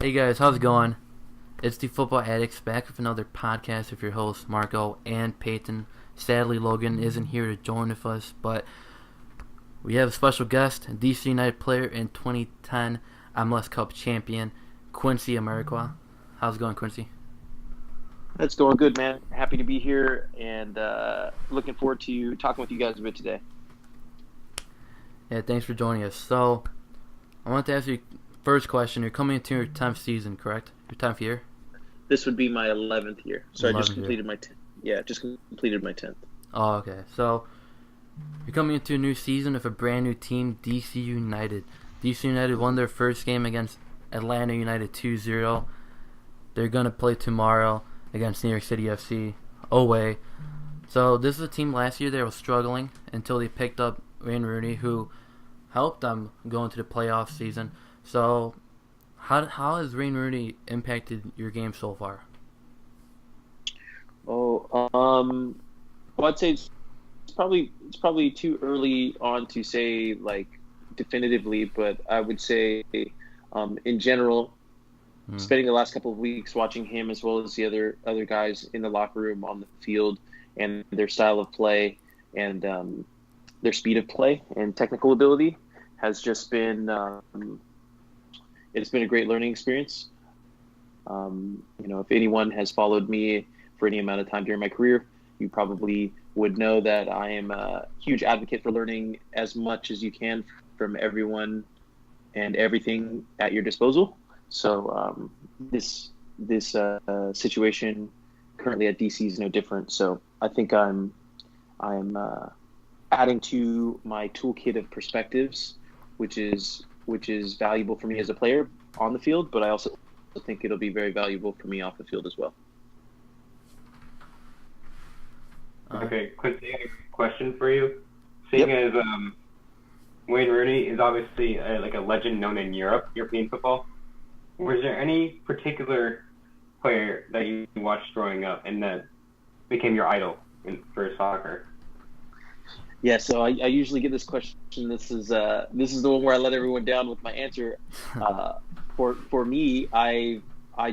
Hey guys, how's it going? It's the Football Addicts back with another podcast with your hosts Marco and Peyton. Sadly, Logan isn't here to join with us, but we have a special guest, DC United player and 2010 MLS Cup champion, Quincy Amarikwa. How's it going, Quincy? It's going good, man. Happy to be here and looking forward to talking with you guys a bit today. Yeah, thanks for joining us. So, I want to ask you first question. You're coming into your 10th season, correct? Your 10th year? This would be my 11th year. So 11th I just completed my 10th. Yeah, just completed my 10th. Oh, okay. So, you're coming into a new season with a brand new team, DC United. DC United won their first game against Atlanta United 2-0. They're going to play tomorrow against New York City FC away. So, this is a team last year that was struggling until they picked up Wayne Rooney, who helped them go into the playoff season. So, how has Wayne Rooney impacted your game so far? Well, I'd say it's probably too early on to say like definitively, but I would say in general, spending the last couple of weeks watching him as well as the other guys in the locker room on the field and their style of play and their speed of play and technical ability has just been it's been a great learning experience. If anyone has followed me for any amount of time during my career, you probably would know that I am a huge advocate for learning as much as you can from everyone and everything at your disposal. So this situation currently at DC is no different. So I think I'm adding to my toolkit of perspectives, which is valuable for me as a player on the field, but I also think it'll be very valuable for me off the field as well. Okay, Quincy, I have a question for you. Seeing as Wayne Rooney is obviously like a legend known in European football, was there any particular player that you watched growing up and that became your idol for soccer? Yeah, so I usually get this question. This is the one where I let everyone down with my answer. For me, I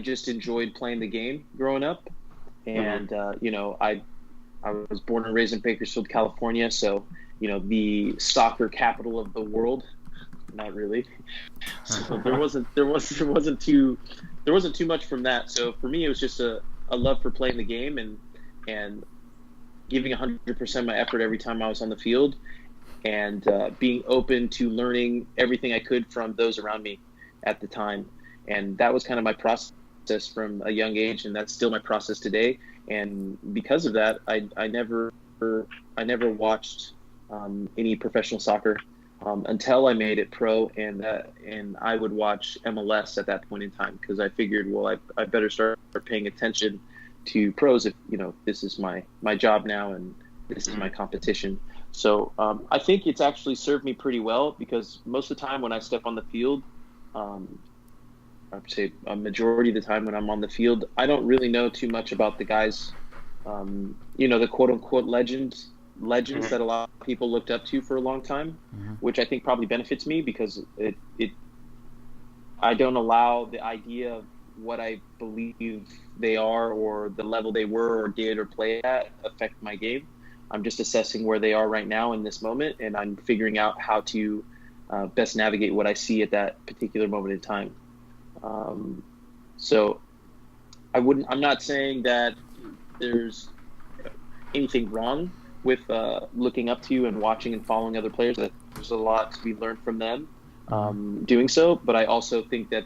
just enjoyed playing the game growing up, and I was born and raised in Bakersfield, California, so the soccer capital of the world. Not really. So there wasn't too much from that. So for me, it was just a love for playing the game and giving 100% of my effort every time I was on the field, and being open to learning everything I could from those around me at the time. And that was kind of my process from a young age, and that's still my process today. And because of that, I never watched any professional soccer until I made it pro, and I would watch MLS at that point in time because I figured, well, I better start paying attention to pros if this is my job now and this is my competition. So I think it's actually served me pretty well because most of the time when I step on the field, I'd say a majority of the time when I'm on the field, I don't really know too much about the guys, the quote unquote legends that a lot of people looked up to for a long time, which I think probably benefits me because I don't allow the idea of what I believe they are or the level they were or did or play at affect my game. I'm just assessing where they are right now in this moment, and I'm figuring out how to best navigate what I see at that particular moment in time. So I'm not saying that there's anything wrong with looking up to and watching and following other players. That there's a lot to be learned from them doing so, but I also think that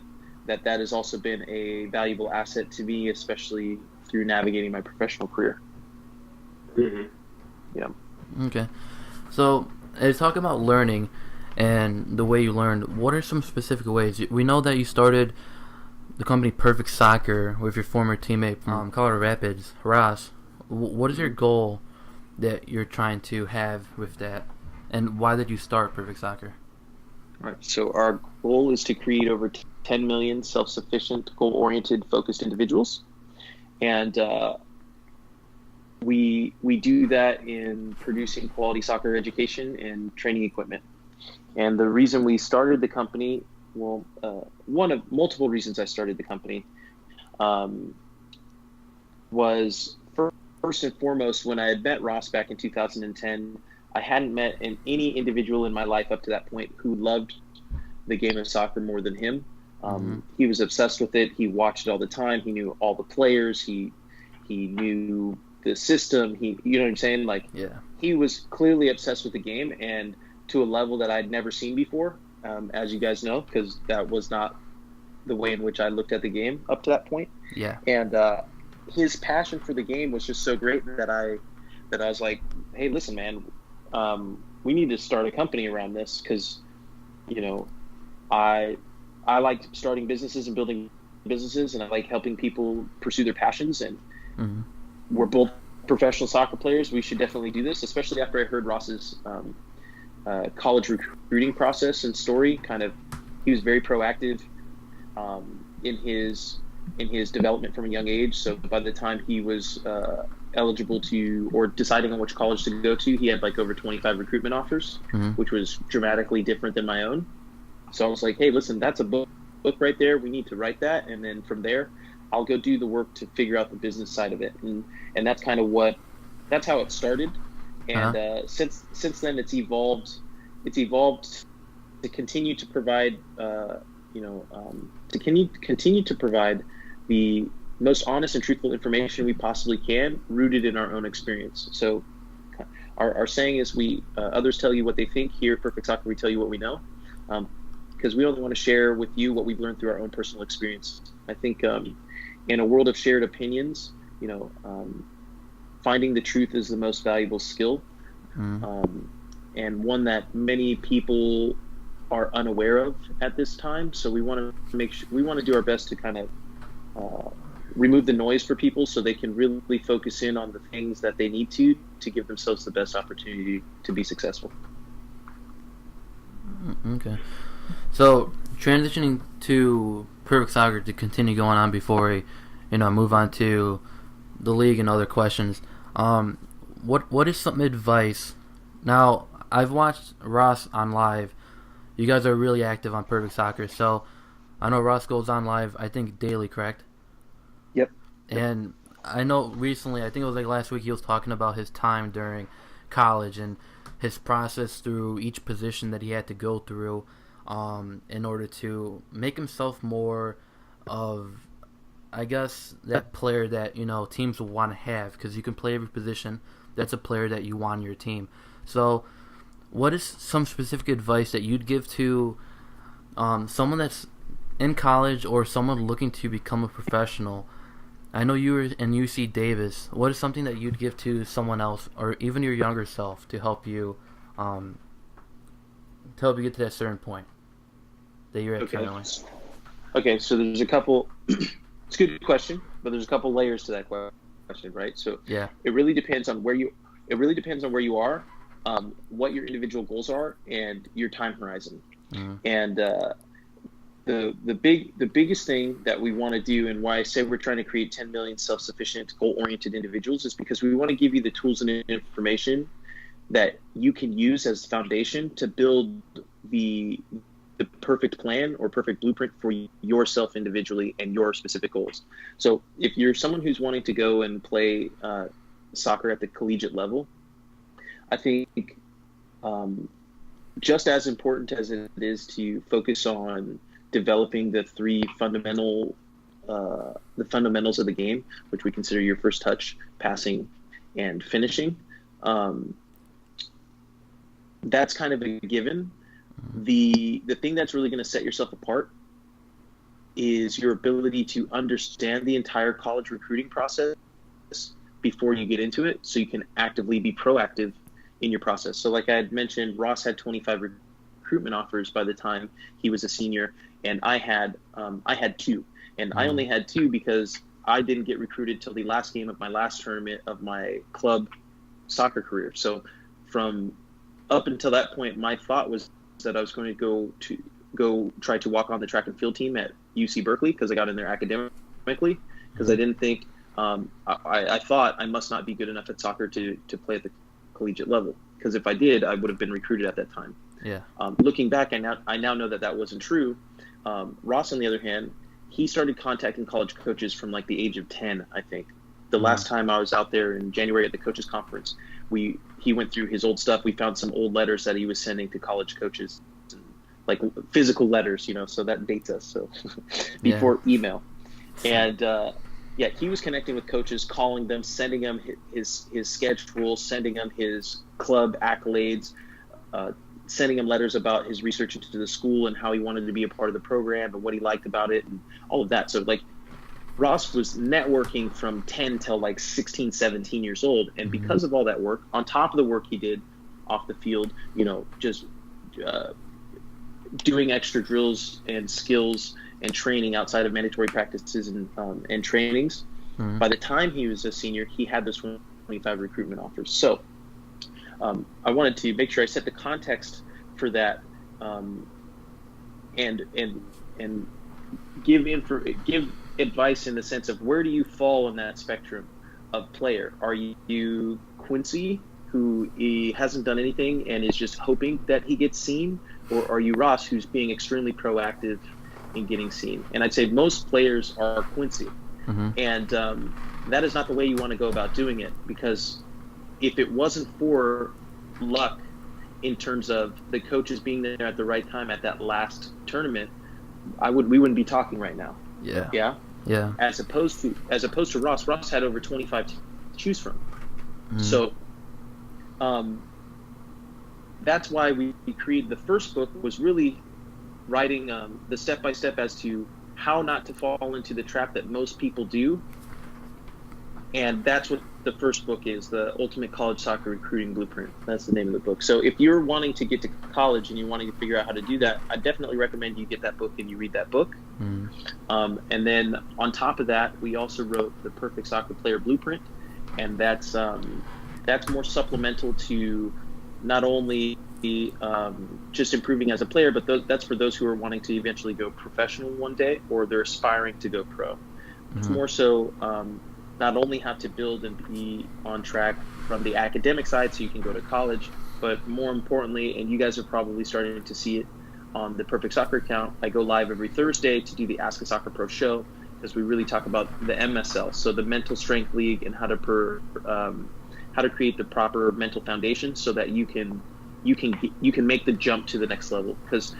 has also been a valuable asset to me, especially through navigating my professional career. Yeah. Okay. So, as talk about learning and the way you learned, what are some specific ways? We know that you started the company Perfect Soccer with your former teammate from Colorado Rapids, Ross. What is your goal that you're trying to have with that, and why did you start Perfect Soccer? All right. So our goal is to create over 10 million self-sufficient, goal-oriented, focused individuals, and we do that in producing quality soccer education and training equipment. And the reason we started the company one of multiple reasons I started the company was first and foremost, when I had met Ross back in 2010, I hadn't met any individual in my life up to that point who loved the game of soccer more than him. He was obsessed with it. He watched it all the time. He knew all the players. He knew the system. You know what I'm saying? Like, he was clearly obsessed with the game, and to a level that I'd never seen before, as you guys know, because that was not the way in which I looked at the game up to that point. Yeah. And his passion for the game was just so great that I was like, hey, listen, man, we need to start a company around this, because, you know, I like starting businesses and building businesses, and I like helping people pursue their passions. And we're both professional soccer players. We should definitely do this, especially after I heard Ross's college recruiting process and story. He was very proactive in his development from a young age. So by the time he was eligible to, or deciding on which college to go to, he had like over 25 recruitment offers, which was dramatically different than my own. So I was like, hey, listen, that's a book right there. We need to write that. And then from there, I'll go do the work to figure out the business side of it. And that's kind of that's how it started. And since then, it's evolved to continue to provide, continue to provide the most honest and truthful information we possibly can, rooted in our own experience. So our saying is, others tell you what they think. Here at Perfect Soccer, we tell you what we know. Because we only want to share with you what we've learned through our own personal experience. I think in a world of shared opinions, finding the truth is the most valuable skill, and one that many people are unaware of at this time. So we want to do our best to kind of remove the noise for people, so they can really focus in on the things that they need to give themselves the best opportunity to be successful. Okay. So transitioning to Perfect Soccer to continue going on before we, move on to the league and other questions. What is some advice? Now, I've watched Ross on live. You guys are really active on Perfect Soccer, so I know Ross goes on live, I think, daily, correct? Yep. And I know recently, I think it was like last week, he was talking about his time during college and his process through each position that he had to go through in order to make himself more of, I guess, that player that, teams will want to have, because you can play every position. That's a player that you want on your team. So what is some specific advice that you'd give to someone that's in college or someone looking to become a professional? I know you were in UC Davis. What is something that you'd give to someone else, or even your younger self, to help you get to that certain point that you're at currently? Okay, so there's a couple. It's a good question, but there's a couple layers to that question, right? So yeah, it really depends on where you are, what your individual goals are, and your time horizon. And the biggest thing that we want to do, and why I say we're trying to create 10 million self-sufficient, goal-oriented individuals, is because we want to give you the tools and information that you can use as foundation to build the perfect plan or perfect blueprint for yourself individually and your specific goals. So if you're someone who's wanting to go and play soccer at the collegiate level, I think just as important as it is to focus on developing the fundamentals of the game, which we consider your first touch, passing, and finishing, that's kind of a given. The thing that's really going to set yourself apart is your ability to understand the entire college recruiting process before you get into it, so you can actively be proactive in your process. So like I had mentioned, Ross had 25 recruitment offers by the time he was a senior, and I had 2. And I only had 2 because I didn't get recruited till the last game of my last tournament of my club soccer career. So from up until that point, my thought was that I was going to go try to walk on the track and field team at UC Berkeley, because I got in there academically, because I didn't think I thought I must not be good enough at soccer to play at the collegiate level, because if I did, I would have been recruited at that time. Yeah. Looking back, I now know that wasn't true, Ross, on the other hand, he started contacting college coaches from like the age of 10, I think. The last time I was out there in January at the coaches conference, he went through his old stuff. We found some old letters that he was sending to college coaches, like physical letters, so that dates us. So before email. And he was connecting with coaches, calling them, sending them his schedule, sending them his club accolades, sending him letters about his research into the school and how he wanted to be a part of the program and what he liked about it and all of that. So like Ross was networking from 10 till like 16, 17 years old. And because of all that work, on top of the work he did off the field, just doing extra drills and skills and training outside of mandatory practices and trainings, by the time he was a senior, he had this 25 recruitment offers. So I wanted to make sure I set the context for that, and give advice in the sense of where do you fall in that spectrum of player? Are you Quincy, who he hasn't done anything and is just hoping that he gets seen, or are you Ross, who's being extremely proactive in getting seen? And I'd say most players are Quincy, and that is not the way you want to go about doing it, because if it wasn't for luck in terms of the coaches being there at the right time at that last tournament, we wouldn't be talking right now. Yeah. As opposed to Ross. Ross had over 25 to choose from. So that's why we created the first book, was really writing the step-by-step as to how not to fall into the trap that most people do. And that's what the first book is, the Ultimate College Soccer Recruiting Blueprint. That's the name of the book. So if you're wanting to get to college and you're wanting to figure out how to do that, I definitely recommend you get that book and you read that book. And then on top of that, we also wrote the Perfect Soccer Player Blueprint, and that's more supplemental to not only just improving as a player, but that's for those who are wanting to eventually go professional one day, or they're aspiring to go pro. It's more so not only how to build and be on track from the academic side so you can go to college, but more importantly, and you guys are probably starting to see it on the Perfect Soccer account, I go live every Thursday to do the Ask a Soccer Pro show, because we really talk about the MSL, so the Mental Strength League, and how to create the proper mental foundation so that you can make the jump to the next level. Because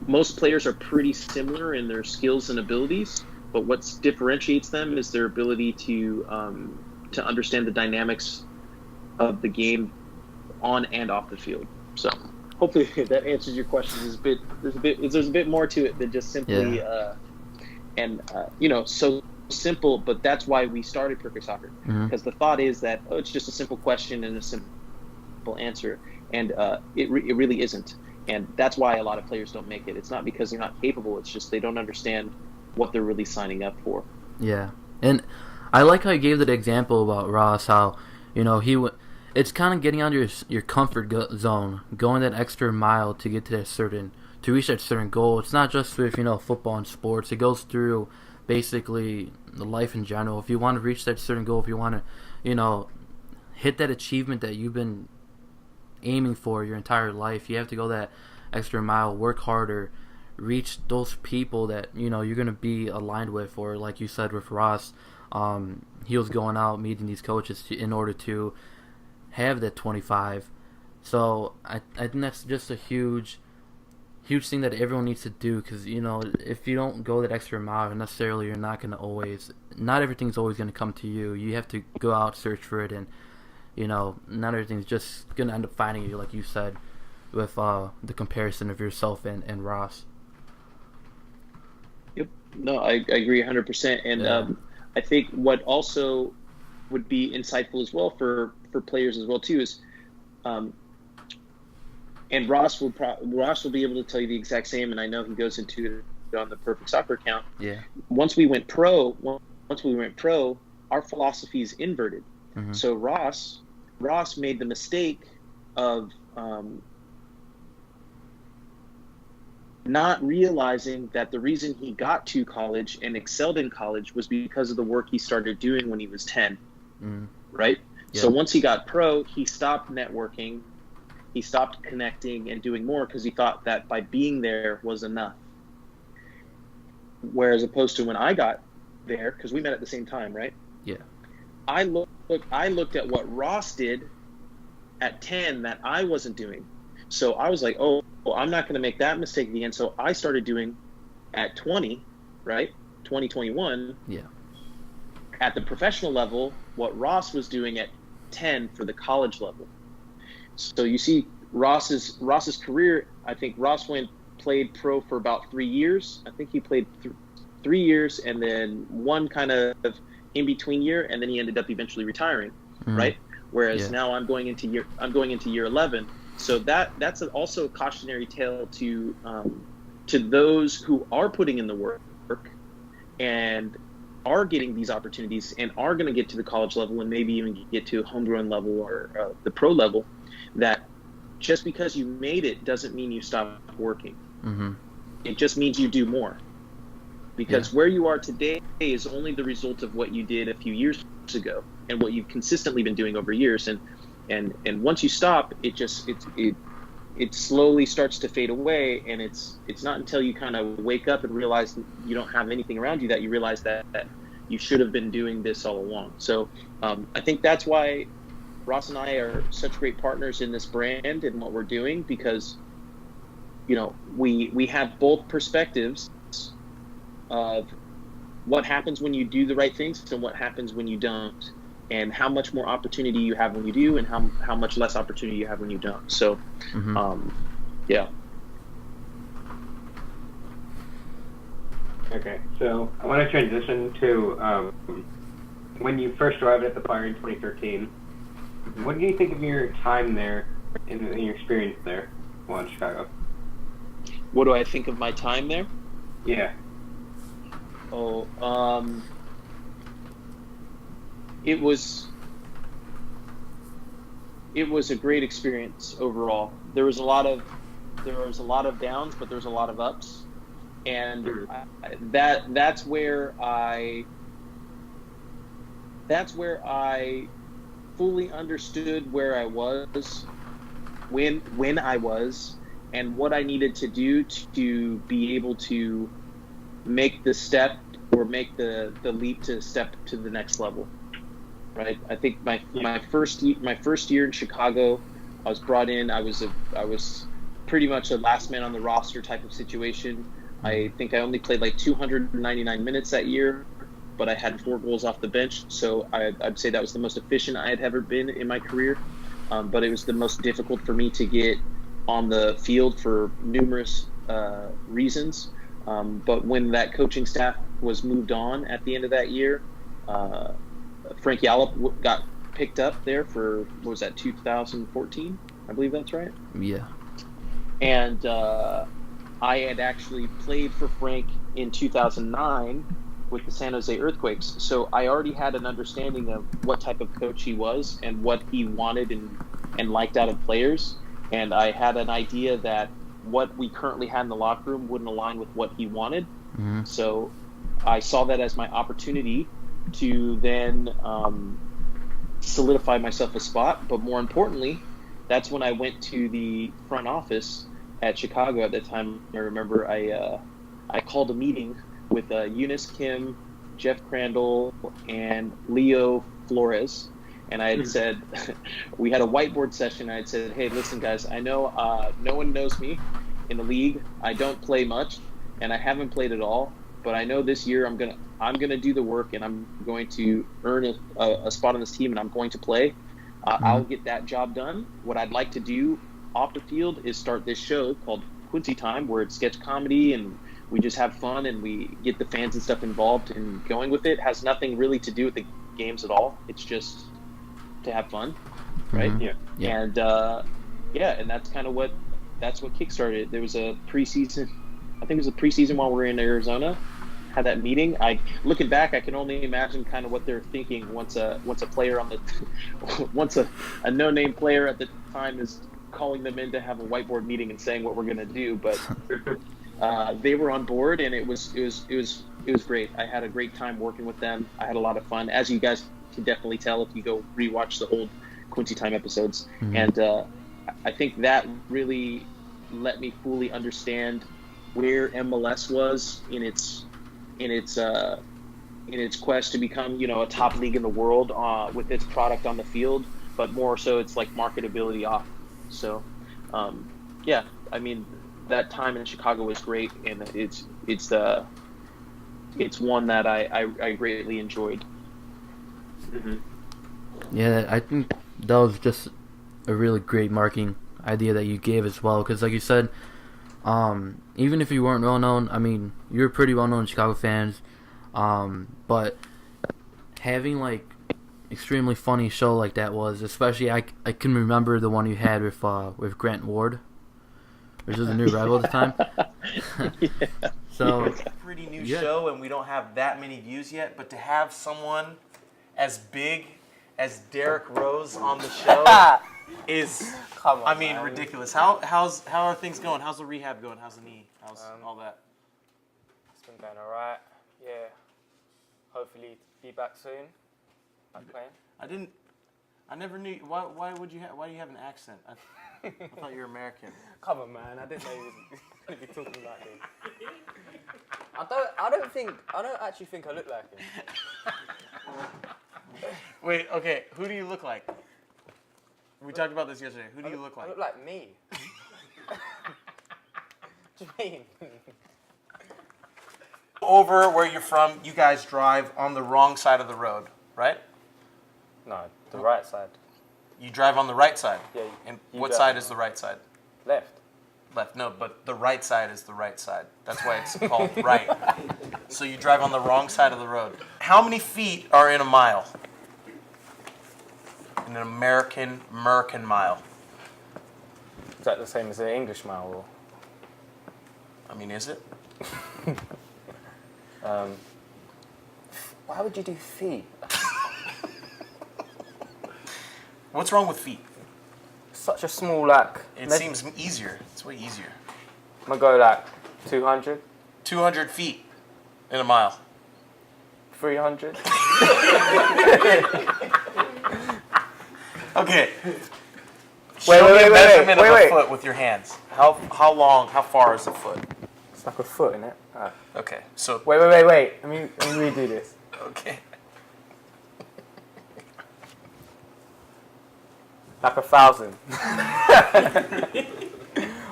most players are pretty similar in their skills and abilities, but what differentiates them is their ability to understand the dynamics of the game on and off the field. So hopefully that answers your question. There's a bit more to it than just simply so simple. But that's why we started Perfect Soccer, because the thought is that it's just a simple question and a simple answer, and it really isn't. And that's why a lot of players don't make it. It's not because they're not capable. It's just they don't understand what they're really signing up for. Yeah, and I like how you gave that example about Ross, how it's kind of getting out of your comfort zone, going that extra mile to get to reach that certain goal. It's not just with football and sports. It goes through basically the life in general. If you want to reach that certain goal, if you want to hit that achievement that you've been aiming for your entire life, you have to go that extra mile, work harder, reach those people that you're going to be aligned with. Or like you said with Ross, he was going out meeting these coaches in order to have that 25. So I think that's just a huge thing that everyone needs to do, because if you don't go that extra mile, necessarily you're not going to not everything's always going to come to you. You have to go out, search for it, and not everything's just going to end up finding you, like you said, with the comparison of yourself and Ross. Yep. No, I agree 100%. And I think what also would be insightful as well for players as well too is, and Ross will be able to tell you the exact same. And I know he goes into it on the Perfect Soccer account. Yeah. Once we went pro, our philosophy is inverted. So Ross made the mistake of not realizing that the reason he got to college and excelled in college was because of the work he started doing when he was 10, right? Yeah. So once he got pro, he stopped networking, he stopped connecting and doing more, because he thought that by being there was enough. whereas opposed to when I got there, because we met at the same time, right? Yeah. I looked at what Ross did at 10 that I wasn't doing. So I was like, oh, well, I'm not going to make that mistake again. So I started doing at 20, right? 2021. Yeah. At the professional level, what Ross was doing at 10 for the college level. So you see Ross's career, I think Ross played pro for about 3 years. I think he played 3 years and then one kind of in between year, and then he ended up eventually retiring, right? Whereas now I'm going into year 11. So that's also a cautionary tale to those who are putting in the work and are getting these opportunities and are going to get to the college level and maybe even get to a homegrown level or the pro level, that just because you made it doesn't mean you stop working. Mm-hmm. It just means you do more. Because where you are today is only the result of what you did a few years ago and what you've consistently been doing over years. And once you stop, it slowly starts to fade away. And it's not until you kind of wake up and realize that you don't have anything around you that you realize that you should have been doing this all along. So I think that's why Ross and I are such great partners in this brand and what we're doing, because we have both perspectives of what happens when you do the right things and what happens when you don't, and how much more opportunity you have when you do and how much less opportunity you have when you don't. So yeah. Okay, so I want to transition to when you first arrived at the Fire in 2013. What do you think of your time there and your experience there while in Chicago? What do I think of my time there? Yeah. Oh, it was a great experience overall. There was a lot of downs, but there was a lot of ups, and that's where I fully understood where I was when I was, and what I needed to do to be able to make the step or make the leap to step to the next level, right? I think my first year in Chicago, I was brought in. I was pretty much a last man on the roster type of situation. I think I only played like 299 minutes that year, but I had 4 goals off the bench. So I'd say that was the most efficient I had ever been in my career. But it was the most difficult for me to get on the field for numerous reasons. But when that coaching staff was moved on at the end of that year, Frank Yallop got picked up there for, what was that, 2014? I believe that's right. Yeah. And I had actually played for Frank in 2009 with the San Jose Earthquakes. So I already had an understanding of what type of coach he was and what he wanted and liked out of players. And I had an idea that what we currently had in the locker room wouldn't align with what he wanted. Mm-hmm. So I saw that as my opportunity to then solidify myself a spot. But more importantly, that's when I went to the front office at Chicago at that time. I remember I called a meeting with Eunice Kim, Jeff Crandall, and Leo Flores. And I had said, we had a whiteboard session. I had said, hey, listen, guys, I know no one knows me in the league. I don't play much, and I haven't played at all. But I know this year I'm gonna do the work, and I'm going to earn a spot on this team, and I'm going to play. I'll get that job done. What I'd like to do off the field is start this show called Quincy Time, where it's sketch comedy, and we just have fun, and we get the fans and stuff involved and going with it. It has nothing really to do with the games at all. It's just to have fun, right? Mm-hmm. Yeah. And and that's kind of what kickstarted. There was a preseason. I think it was a preseason while we were in Arizona. Had that meeting. Looking back, I can only imagine kind of what they're thinking once a player on the once a no-name player at the time is calling them in to have a whiteboard meeting and saying what we're going to do. But they were on board, and it was great. I had a great time working with them. I had a lot of fun, as you guys can definitely tell if you go rewatch the old Quincy Time episodes. Mm-hmm. And I think that really let me fully understand where MLS was in its in its quest to become, a top league in the world with its product on the field, but more so it's like marketability off. So, yeah, I mean, that time in Chicago was great, and it's one that I greatly enjoyed. Mm-hmm. Yeah, I think that was just a really great marketing idea that you gave as well. Because, like you said, even if you weren't well known, I mean, you're pretty well known Chicago fans. But having like extremely funny show like that was, especially I can remember the one you had with Grant Ward, which was a new rival at the time. Yeah. So It's a pretty new show, and we don't have that many views yet. But to have someone as big as Derrick Rose on the show is, Come on, I mean, man. ridiculous. How are things going? How's the rehab going? How's the knee? How's all that? It's been going alright. Yeah. Hopefully be back soon. Back playing. I never knew. Why do you have an accent? I thought you were American. Come on, man. I didn't know you was going to be talking like this. I don't actually think I look like him. Wait, okay. Who do you look like? We talked about this yesterday. Who do you look I like? look like me. What do you mean? Over where you're from, you guys drive on the wrong side of the road, right? No, the right side. You drive on the right side. Yeah. And you what drive side on is the the right side? Left. Left. No, but the right side is the right side. That's why it's called right. So you drive on the wrong side of the road. How many feet are in a mile? In an American mile. Is that the same as the English mile or? I mean, is it? Why would you do feet? What's wrong with feet? Such a small like. It seems easier. It's way easier. I'm gonna go like 200, 200 feet in a mile. 300. Okay. Wait, Show me a wait, measurement of a wait. foot with your hands. How far is a foot? It's like a foot in it. Alright. Okay, so Wait. Let me redo this. okay. Like 1,000.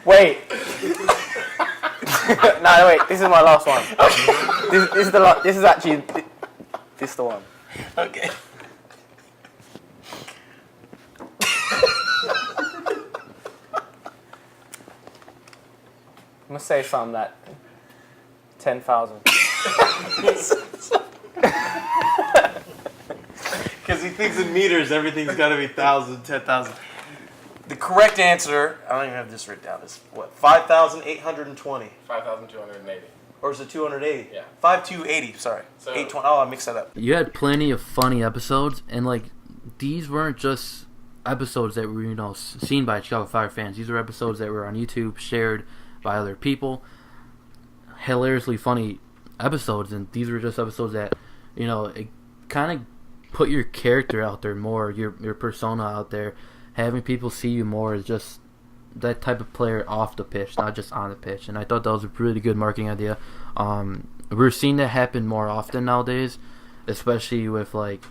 Wait. No, wait. This is my last one. This is the this is actually this is the one. Okay. I'm gonna say something like 10,000. Because he thinks in meters, everything's got to be 1,000, 10,000. The correct answer, I don't even have this written down, is what? 5,820. 5,280. Or is it 280? Yeah. 5,280, sorry. So- 820. Oh, I mixed that up. you had plenty of funny episodes, and like these weren't just episodes that were seen by Chicago Fire fans. These were episodes that were on YouTube, shared by other people. Hilariously funny episodes, and these were just episodes that it kind of put your character out there more, your persona out there. Having people see you more is just that type of player off the pitch, not just on the pitch. And I thought that was a really good marketing idea. We're seeing that happen more often nowadays, especially with like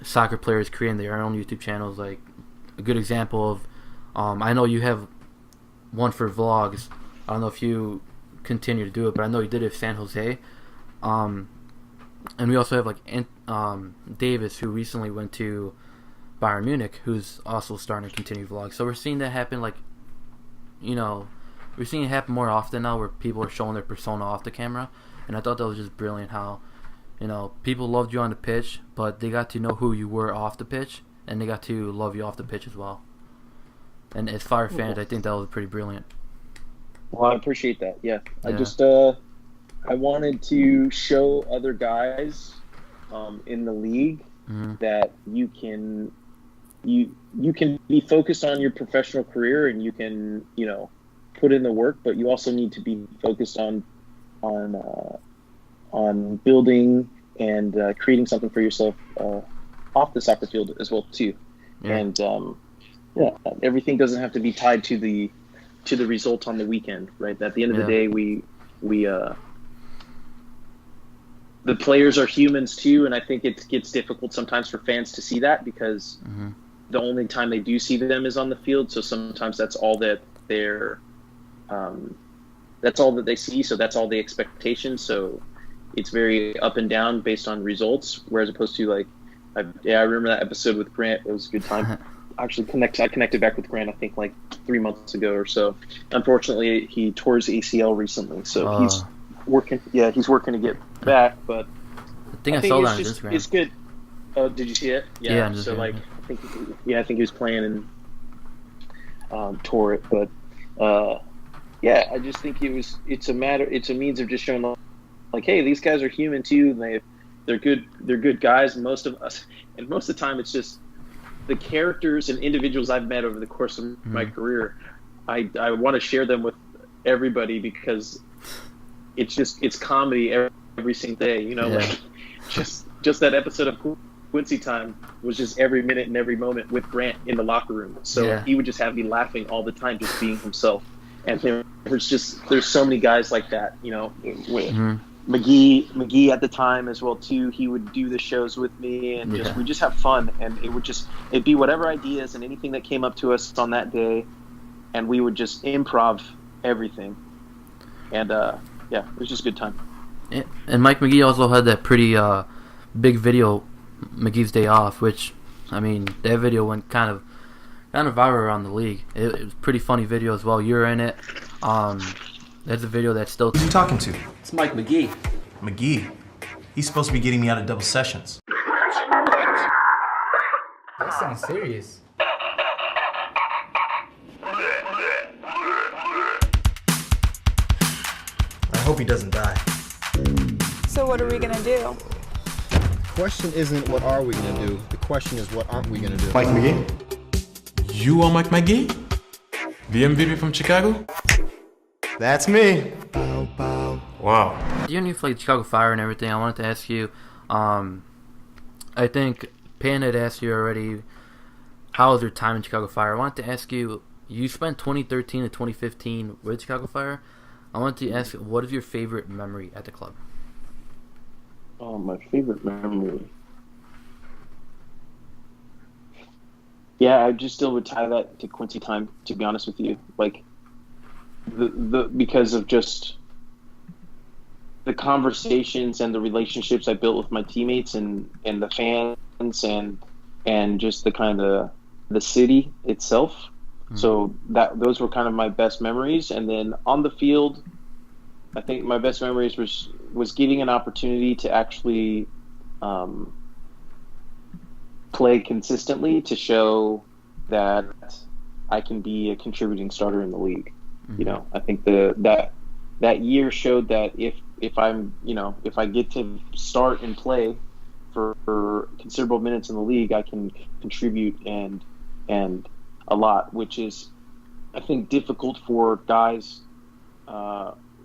soccer players creating their own YouTube channels. Like a good example of, I know you have one for vlogs. I don't know if you continue to do it, but I know you did it with San Jose. And we also have like Davis, who recently went to Bayern Munich, who's also starting to continue vlogs. So we're seeing that happen, like, we're seeing it happen more often now, where people are showing their persona off the camera. And I thought that was just brilliant how, people loved you on the pitch, but they got to know who you were off the pitch, and they got to love you off the pitch as well. And as Fire fans, I think that was pretty brilliant. Well, I appreciate that. Yeah. I Yeah. just I wanted to show other guys in the league that you can be focused on your professional career, and you can put in the work, but you also need to be focused on building and creating something for yourself off the soccer field as well too. Yeah. And everything doesn't have to be tied to the result on the weekend, right? At the end of the day, the players are humans too, and I think it gets difficult sometimes for fans to see that because the only time they do see them is on the field. So sometimes that's all that they see. So that's all the expectations. So it's very up and down based on results, whereas opposed to like, I remember that episode with Grant. It was a good time. I connected back with Grant, I think like 3 months ago or so. Unfortunately, he tore his ACL recently, so he's working. Yeah, he's working to get back. But I think I saw that on Instagram. It's good. Did you see it? Yeah. So like, I think he was playing and tore it. But I just think it's a means of just showing like, hey, these guys are human too. And they're good guys. Most of the time, it's just the characters and individuals I've met over the course of my career. I want to share them with everybody because it's comedy every single day. You know, like just that episode of Quincy Time was just every minute and every moment with Grant in the locker room. So he would just have me laughing all the time, just being himself. And there's so many guys like that, you know. McGee at the time as well too. He would do the shows with me, and we just have fun. And it'd be whatever ideas and anything that came up to us on that day, and we would just improv everything. And it was just a good time. And Mike McGee also had that pretty big video, McGee's Day Off, which I mean that video went kind of viral around the league. It was a pretty funny video as well. You're in it. There's a video that's still. Who you talking to? It's Mike McGee. McGee? He's supposed to be getting me out of double sessions. That sounds serious. I hope he doesn't die. So what are we gonna do? The question isn't what are we gonna do. The question is what aren't we gonna do. Mike McGee? You are Mike McGee? The MVP from Chicago? That's me. Wow. You knew like Chicago Fire and everything. I wanted to ask you. I think Pan had asked you already. How was your time in Chicago Fire? I wanted to ask you. You spent 2013 to 2015 with Chicago Fire. I wanted to ask, what is your favorite memory at the club? Oh, my favorite memory. Yeah, I just still would tie that to Quincy time, to be honest with you. Like, because of just the conversations and the relationships I built with my teammates and the fans and just the kind of the city itself. Mm-hmm. So those were kind of my best memories. And then on the field, I think my best memories was getting an opportunity to actually play consistently to show that I can be a contributing starter in the league. Mm-hmm. You know, I think that year showed that if I get to start and play for considerable minutes in the league, I can contribute and a lot, which is, I think, difficult for guys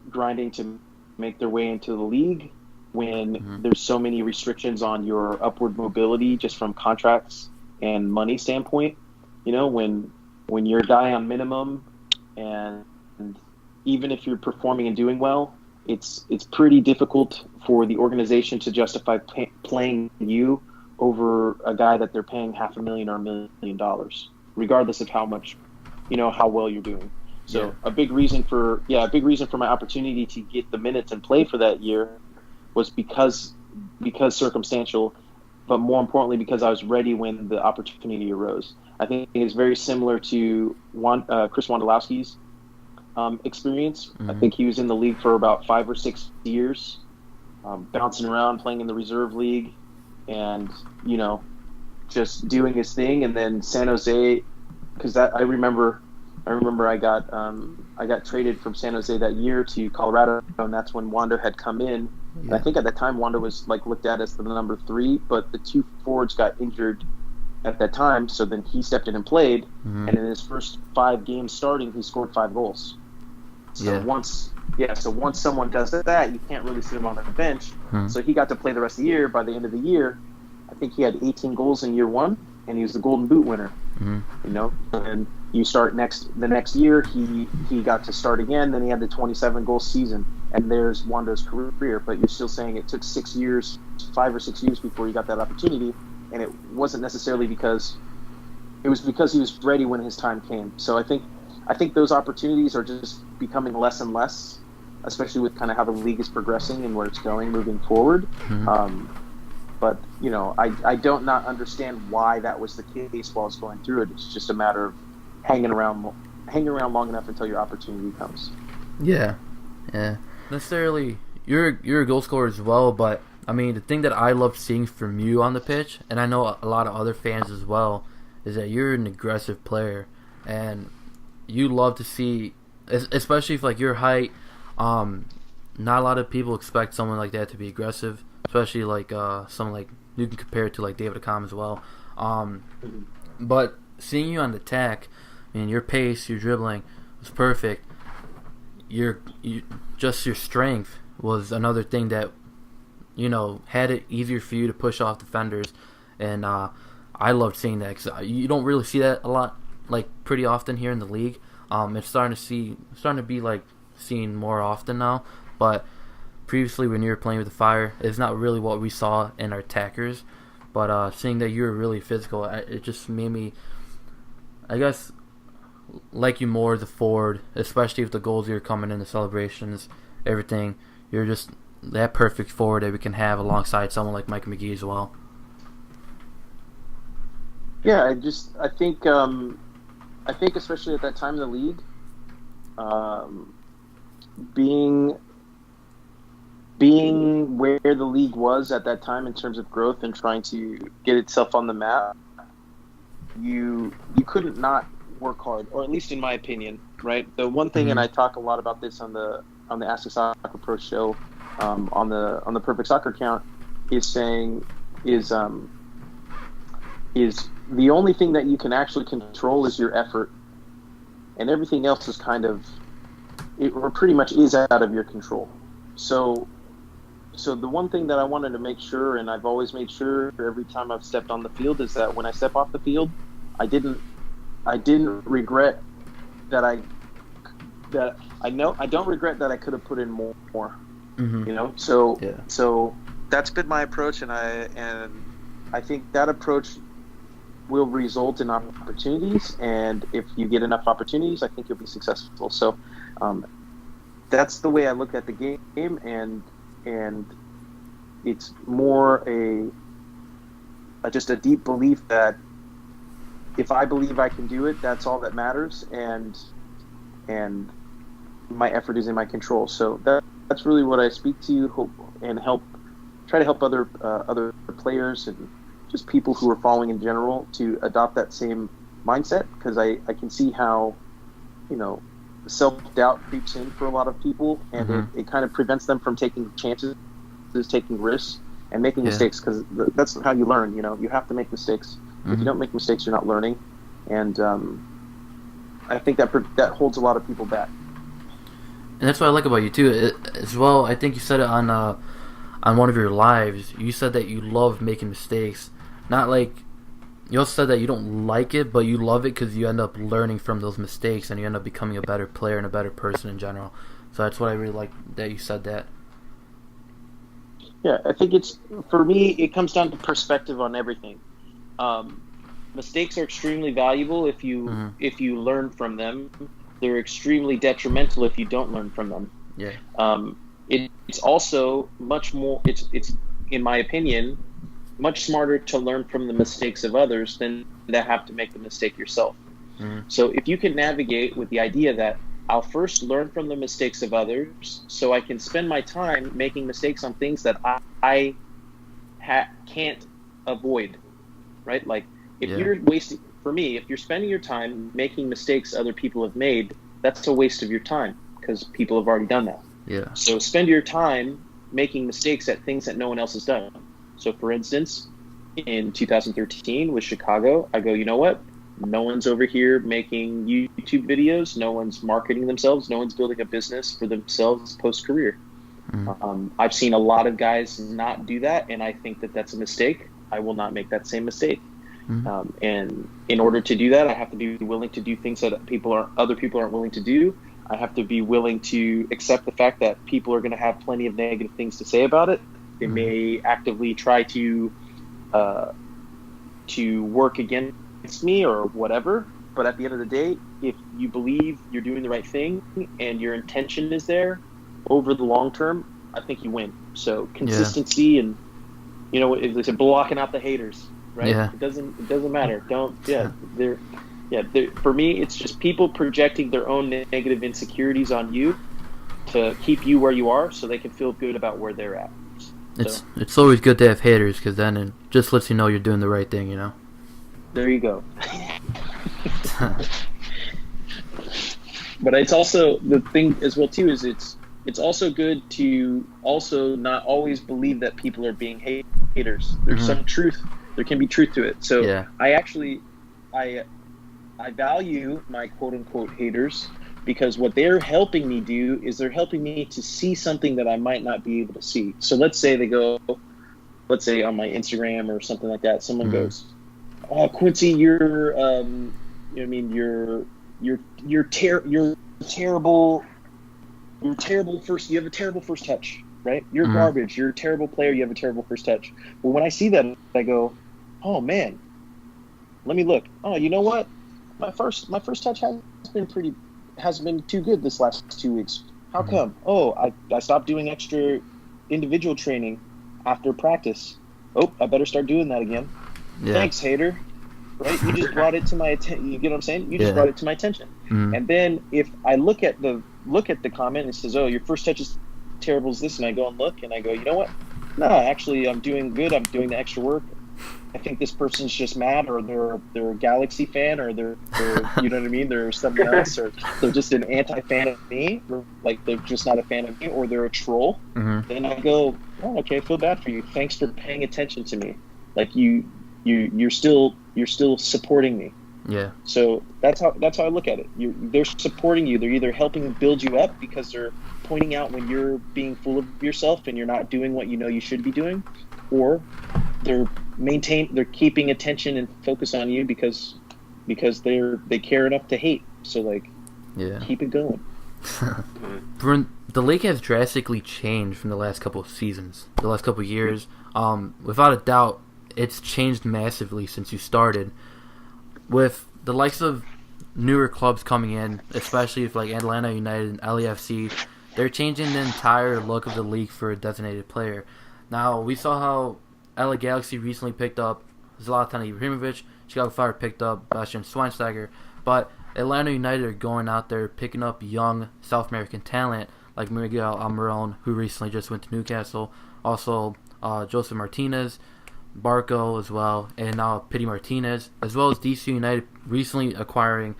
grinding to make their way into the league when there's so many restrictions on your upward mobility just from contracts and money standpoint. You know, when you're a guy on minimum, and even if you're performing and doing well, it's pretty difficult for the organization to justify playing you over a guy that they're paying $500,000 or $1 million, regardless of how much, how well you're doing. So a big reason for my opportunity to get the minutes and play for that year was because circumstantial, but more importantly because I was ready when the opportunity arose. I think it's very similar to Chris Wondolowski's experience. Mm-hmm. I think he was in the league for about 5 or 6 years, bouncing around, playing in the reserve league, and just doing his thing. And then San Jose, because I remember I got traded from San Jose that year to Colorado, and that's when Wando had come in. Yeah. And I think at that time Wando was looked at as the number 3, but the 2 forwards got injured at that time, so then he stepped in and played. Mm-hmm. And in his first 5 games starting, he scored 5 goals. So once someone does that, you can't really sit him on the bench. Mm-hmm. So he got to play the rest of the year. By the end of the year, I think he had 18 goals in year 1, and he was the Golden Boot winner. Mm-hmm. And you start the next year, he got to start again. Then he had the 27 goal season, and there's Wando's career. But you're still saying it took 6 years, 5 or 6 years before he got that opportunity, and it wasn't necessarily because he was ready when his time came. So I think those opportunities are just becoming less and less, especially with kind of how the league is progressing and where it's going moving forward. But I don't not understand why that was the case while I was going through it. It's just a matter of hanging around long enough until your opportunity comes. Yeah. Necessarily, you're a goal scorer as well, but I mean, the thing that I love seeing from you on the pitch, and I know a lot of other fans as well, is that you're an aggressive player, and you love to see, especially if like your height. Not a lot of people expect someone like that to be aggressive, especially like someone like you can compare it to like David Accam as well. But seeing you on the attack, I mean, your pace, your dribbling was perfect. Your strength was another thing that had it easier for you to push off defenders, and I loved seeing that because you don't really see that a lot, like pretty often here in the league. It's starting to be like seen more often now, but previously when you were playing with the Fire, it's not really what we saw in our attackers. But seeing that you were really physical, it just made me, I guess, like you more as a forward, especially if the goals you're coming in, the celebrations, everything. You're just that perfect forward that we can have alongside someone like Mike McGee as well. Yeah, I think especially at that time in the league, being where the league was at that time in terms of growth and trying to get itself on the map, you couldn't not work hard, or at least in my opinion, right? The one thing, and I talk a lot about this on the Ask a Soccer Pro show, on the Perfect Soccer account, is the only thing that you can actually control is your effort, and everything else is kind of, or pretty much is out of your control. So the one thing that I wanted to make sure, and I've always made sure every time I've stepped on the field, is that when I step off the field, I didn't regret that I don't regret that I could have put in more. So that's been my approach, and I think that approach will result in opportunities, and if you get enough opportunities, I think you'll be successful. So that's the way I look at the game, and it's more just a deep belief that if I believe I can do it, that's all that matters, and my effort is in my control. So that's really what I speak to and try to help other players and just people who are following in general to adopt that same mindset, because I can see how self-doubt creeps in for a lot of people, and it kind of prevents them from taking chances, taking risks, and making mistakes, because that's how you learn. You have to make mistakes. If you don't make mistakes, you're not learning, and I think that holds a lot of people back. And that's what I like about you too, as well. I think you said it on one of your lives. You said that you love making mistakes. Not like, you also said that you don't like it, but you love it because you end up learning from those mistakes, and you end up becoming a better player and a better person in general. So that's what I really like that you said that. Yeah, I think for me, it comes down to perspective on everything. Mistakes are extremely valuable if you learn from them. They're extremely detrimental if you don't learn from them. Yeah. It's also much more. It's in my opinion, much smarter to learn from the mistakes of others than to have to make the mistake yourself. So if you can navigate with the idea that I'll first learn from the mistakes of others, so I can spend my time making mistakes on things that I can't avoid, right? Like if you're wasting, for me, if you're spending your time making mistakes other people have made, that's a waste of your time, because people have already done that. Yeah. So spend your time making mistakes at things that no one else has done. So for instance, in 2013 with Chicago, I go, you know what? No one's over here making YouTube videos. No one's marketing themselves. No one's building a business for themselves post-career. I've seen a lot of guys not do that, and I think that that's a mistake. I will not make that same mistake. And in order to do that, I have to be willing to do things that other people aren't willing to do. I have to be willing to accept the fact that people are going to have plenty of negative things to say about it. They may actively try to work against me or whatever. But at the end of the day, if you believe you're doing the right thing and your intention is there over the long term, I think you win. So consistency and, it's blocking out the haters, right? Yeah. It doesn't matter. For me, it's just people projecting their own negative insecurities on you to keep you where you are so they can feel good about where they're at. It's always good to have haters because then it just lets you know you're doing the right thing, There you go. But it's also the thing as well too is it's also good to also not always believe that people are being haters. There's some truth. There can be truth to it. So I value my quote unquote haters because what they're helping me do is they're helping me to see something that I might not be able to see. So let's say let's say on my Instagram or something like that, someone goes, "Oh, Quincy, you're terrible. You're terrible first. You have a terrible first touch, right? You're garbage. You're a terrible player. You have a terrible first touch." Well, when I see that, I go, "Oh man, let me look. Oh, you know what? My first touch hasn't been too good this last 2 weeks. How come? Oh, I stopped doing extra individual training after practice. Oh, I better start doing that again. Yeah. Thanks, hater." Right? You just brought it to my attention. You get what I'm saying? You just brought it to my attention. And then if I look at the comment and it says, "Oh, your first touch is terrible as this," and I go and look and I go, "You know what? No, actually, I'm doing good. I'm doing the extra work. I think this person's just mad, or they're a Galaxy fan, or they're you know what I mean? They're something else, or they're just an anti-fan of me, or like they're just not a fan of me, or they're a troll." Then I go, "Oh, okay, I feel bad for you. Thanks for paying attention to me. Like you're still supporting me." Yeah. So that's how I look at it. They're supporting you. They're either helping build you up because they're pointing out when you're being full of yourself and you're not doing what you know you should be doing, or they're keeping attention and focus on you because they care enough to hate. So keep it going. The league has drastically changed from the last couple of seasons, the last couple of years. Without a doubt, it's changed massively since you started. With the likes of newer clubs coming in, especially if like Atlanta United and LAFC, they're changing the entire look of the league for a designated player. Now, we saw how LA Galaxy recently picked up Zlatan Ibrahimovic, Chicago Fire picked up Bastian Schweinsteiger, but Atlanta United are going out there picking up young South American talent like Miguel Almiron, who recently just went to Newcastle, also Joseph Martinez, Barco as well, and now Pity Martinez, as well as DC United recently acquiring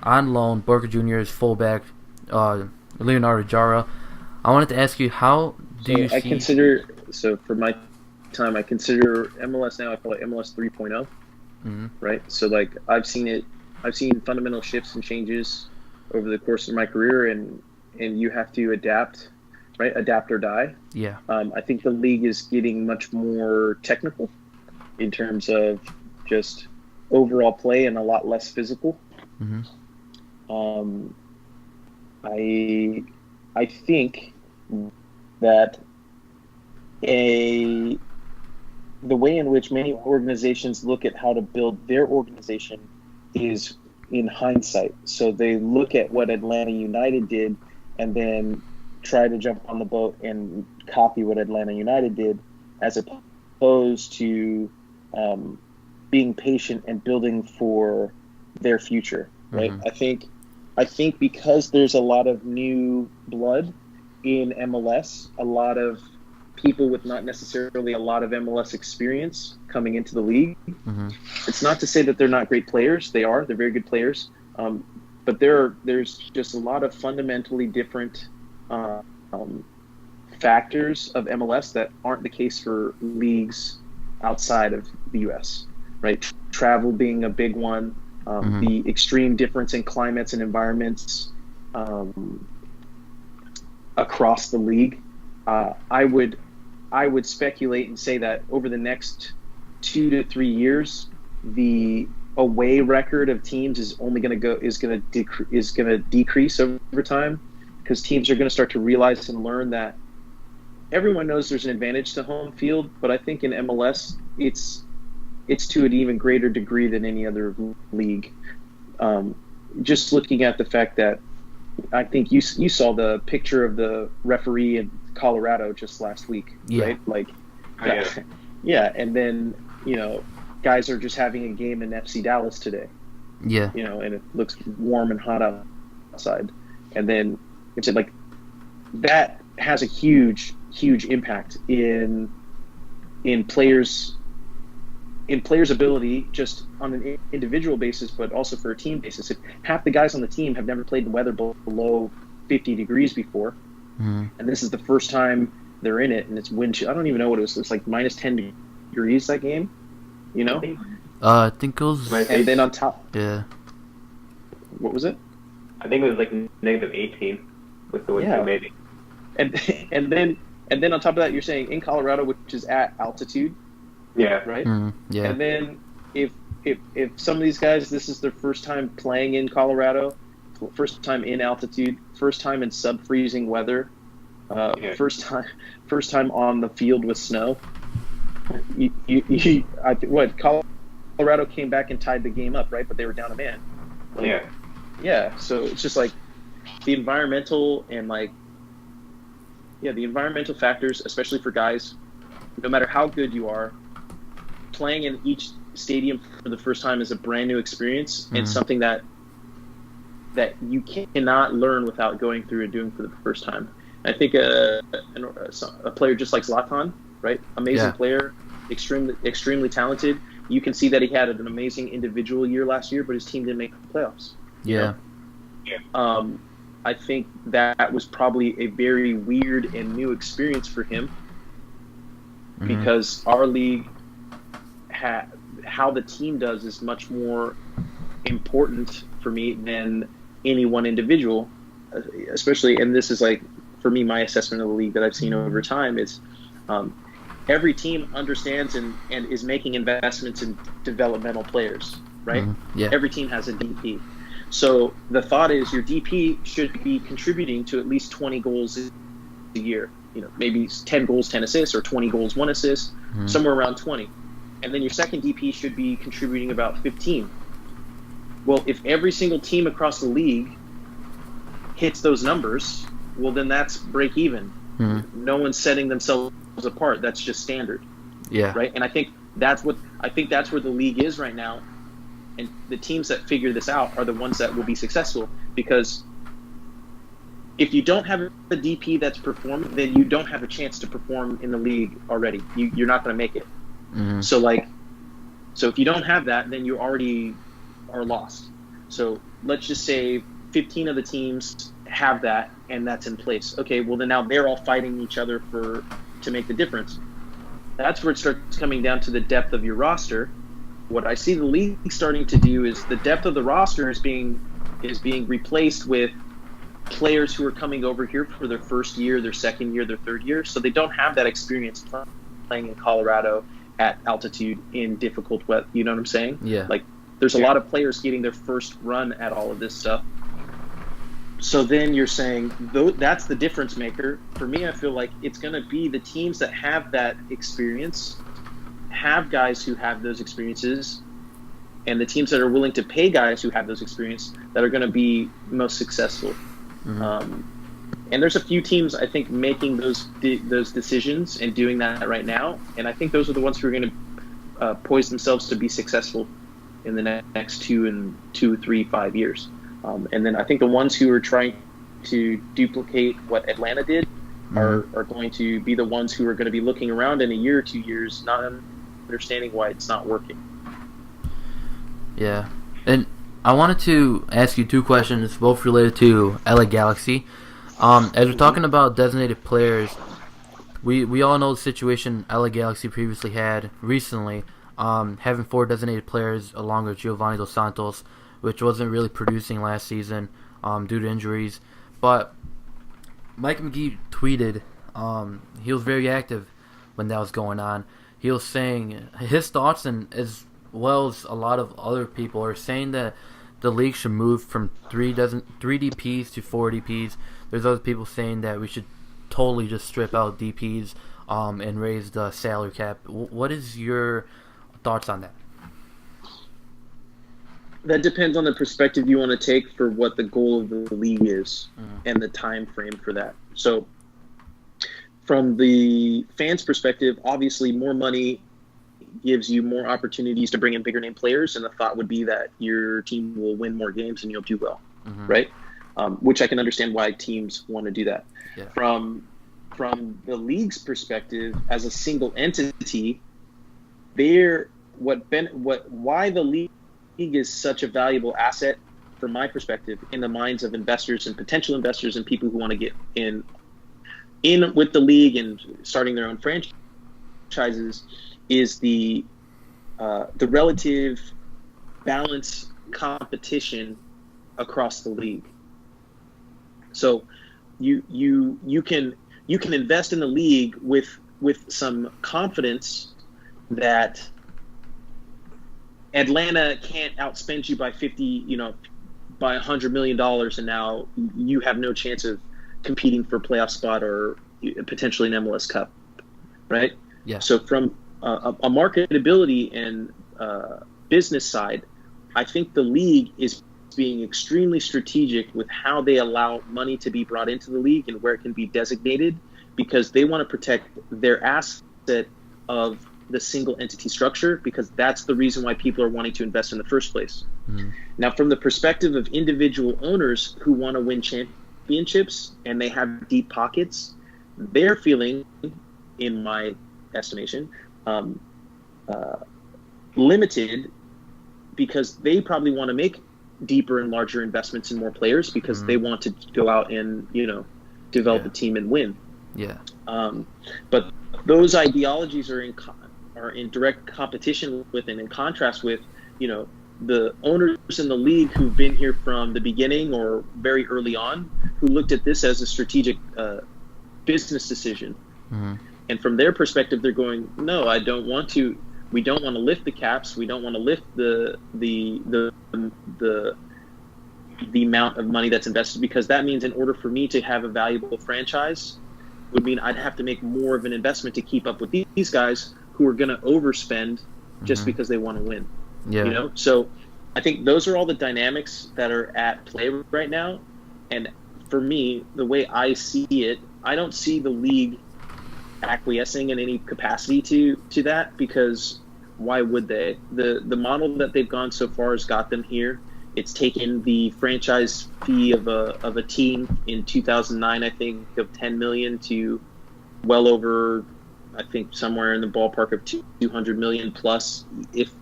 on loan Boca Juniors fullback Leonardo Jara. I wanted to ask you, how do you see... for my time, I consider MLS now, I call it MLS 3.0, right? So I've seen fundamental shifts and changes over the course of my career, and you have to adapt, right? Adapt or die. Yeah. I think the league is getting much more technical in terms of just overall play and a lot less physical. I think that the way in which many organizations look at how to build their organization is in hindsight. So they look at what Atlanta United did and then try to jump on the boat and copy what Atlanta United did, as opposed to being patient and building for their future, right? I think because there's a lot of new blood in MLS, a lot of people with not necessarily a lot of MLS experience coming into the league. It's not to say that they're not great players. They're very good players. But there's just a lot of fundamentally different factors of MLS that aren't the case for leagues outside of the U.S., right? Travel being a big one, the extreme difference in climates and environments across the league. I would speculate and say that over the next 2 to 3 years, the away record of teams is only going to decrease over time, because teams are going to start to realize and learn that everyone knows there's an advantage to home field, but I think in MLS it's to an even greater degree than any other league. Just looking at the fact that I think you saw the picture of the referee in Colorado just last week, right? Like, yeah, and then guys are just having a game in FC Dallas today. Yeah. And it looks warm and hot outside. And then it's like that has a huge impact in players' ability, just on an individual basis, but also for a team basis. If half the guys on the team have never played in weather below 50 degrees before, and this is the first time they're in it, and it's wind chill. I don't even know what it was. It's like minus 10 degrees that game. I think it was. And then on top, yeah. What was it? I think it was like negative 18 with the wind chill, maybe. And then on top of that, you're saying in Colorado, which is at altitude. Yeah. Right. Yeah. And then if some of these guys, this is their first time playing in Colorado, first time in altitude, first time in sub-freezing weather, first time on the field with snow. Colorado came back and tied the game up, right? But they were down a man. Yeah. So it's just like the environmental and the environmental factors, especially for guys, no matter how good you are, playing in each stadium for the first time is a brand new experience and something that you cannot learn without going through and doing for the first time. I think a player just like Zlatan, right? Amazing player, extremely talented. You can see that he had an amazing individual year last year, but his team didn't make the playoffs. Yeah. I think that was probably a very weird and new experience for him, because our league, how the team does is much more important for me than any one individual, especially, and this is like, for me, my assessment of the league that I've seen over time is every team understands and is making investments in developmental players, right? Yeah. Every team has a DP. So the thought is your DP should be contributing to at least 20 goals a year. Maybe 10 goals, 10 assists, or 20 goals, 1 assist, somewhere around 20. And then your second DP should be contributing about 15. Well, if every single team across the league hits those numbers, well, then that's break even. No one's setting themselves apart. That's just standard. Yeah. Right. And I think that's where the league is right now. And the teams that figure this out are the ones that will be successful, because if you don't have a DP that's performing, then you don't have a chance to perform in the league already. You're not going to make it. So if you don't have that, then you already are lost. So let's just say 15 of the teams have that, and that's in place. Okay, well then now they're all fighting each other to make the difference. That's where it starts coming down to the depth of your roster. What I see the league starting to do is the depth of the roster is being replaced with players who are coming over here for their first year, their second year, their third year, so they don't have that experience playing in Colorado at altitude in difficult weather. You know what I'm saying? Yeah. Like, there's a lot of players getting their first run at all of this stuff. So then you're saying that's the difference maker. For me, I feel like it's going to be the teams that have that experience, have guys who have those experiences, and the teams that are willing to pay guys who have those experiences that are going to be most successful. And there's a few teams, I think, making those decisions and doing that right now. And I think those are the ones who are going to poise themselves to be successful in the next 2, 3, 5 years. And then I think the ones who are trying to duplicate what Atlanta did are going to be the ones who are going to be looking around in a year or 2 years, not understanding why it's not working. Yeah. And I wanted to ask you 2 questions, both related to LA Galaxy. As we're talking about designated players, we all know the situation LA Galaxy previously had recently, having 4 designated players along with Giovanni Dos Santos, which wasn't really producing last season due to injuries. But Mike McGee tweeted, he was very active when that was going on. He was saying his thoughts, and as well as a lot of other people, are saying that the league should move from three DPs to 4 DPs. There's other people saying that we should totally just strip out DPs and raise the salary cap. What is your thoughts on that? That depends on the perspective you want to take for what the goal of the league is and the time frame for that. So from the fans' perspective, obviously more money gives you more opportunities to bring in bigger name players, and the thought would be that your team will win more games and you'll do well, right? Which I can understand why teams want to do that. Yeah. From the league's perspective, as a single entity, why the league is such a valuable asset, from my perspective, in the minds of investors and potential investors and people who want to get in with the league and starting their own franchises, is the relative balance competition across the league. So you can invest in the league with some confidence that Atlanta can't outspend you by by $100 million, and now you have no chance of competing for a playoff spot or potentially an MLS Cup, right? Yeah. So from a marketability and business side, I think the league is being extremely strategic with how they allow money to be brought into the league and where it can be designated, because they want to protect their asset of the single entity structure, because that's the reason why people are wanting to invest in the first place. Now, from the perspective of individual owners who want to win championships and they have deep pockets, they're feeling, in my estimation, limited, because they probably want to make deeper and larger investments in more players, because they want to go out and develop a team and win. Yeah. But those ideologies are in direct competition with and in contrast with the owners in the league who've been here from the beginning or very early on, who looked at this as a strategic business decision. And from their perspective, they're going, no, I don't want to. We don't want to lift the caps. We don't want to lift the amount of money that's invested, because that means in order for me to have a valuable franchise would mean I'd have to make more of an investment to keep up with these guys who are going to overspend just because they want to win. Yeah. So I think those are all the dynamics that are at play right now. And for me, the way I see it, I don't see the league acquiescing in any capacity to that, because why would they? The model that they've gone so far has got them here. It's taken the franchise fee of a team in 2009, I think, of $10 million to well over, I think, somewhere in the ballpark of $200 million plus, if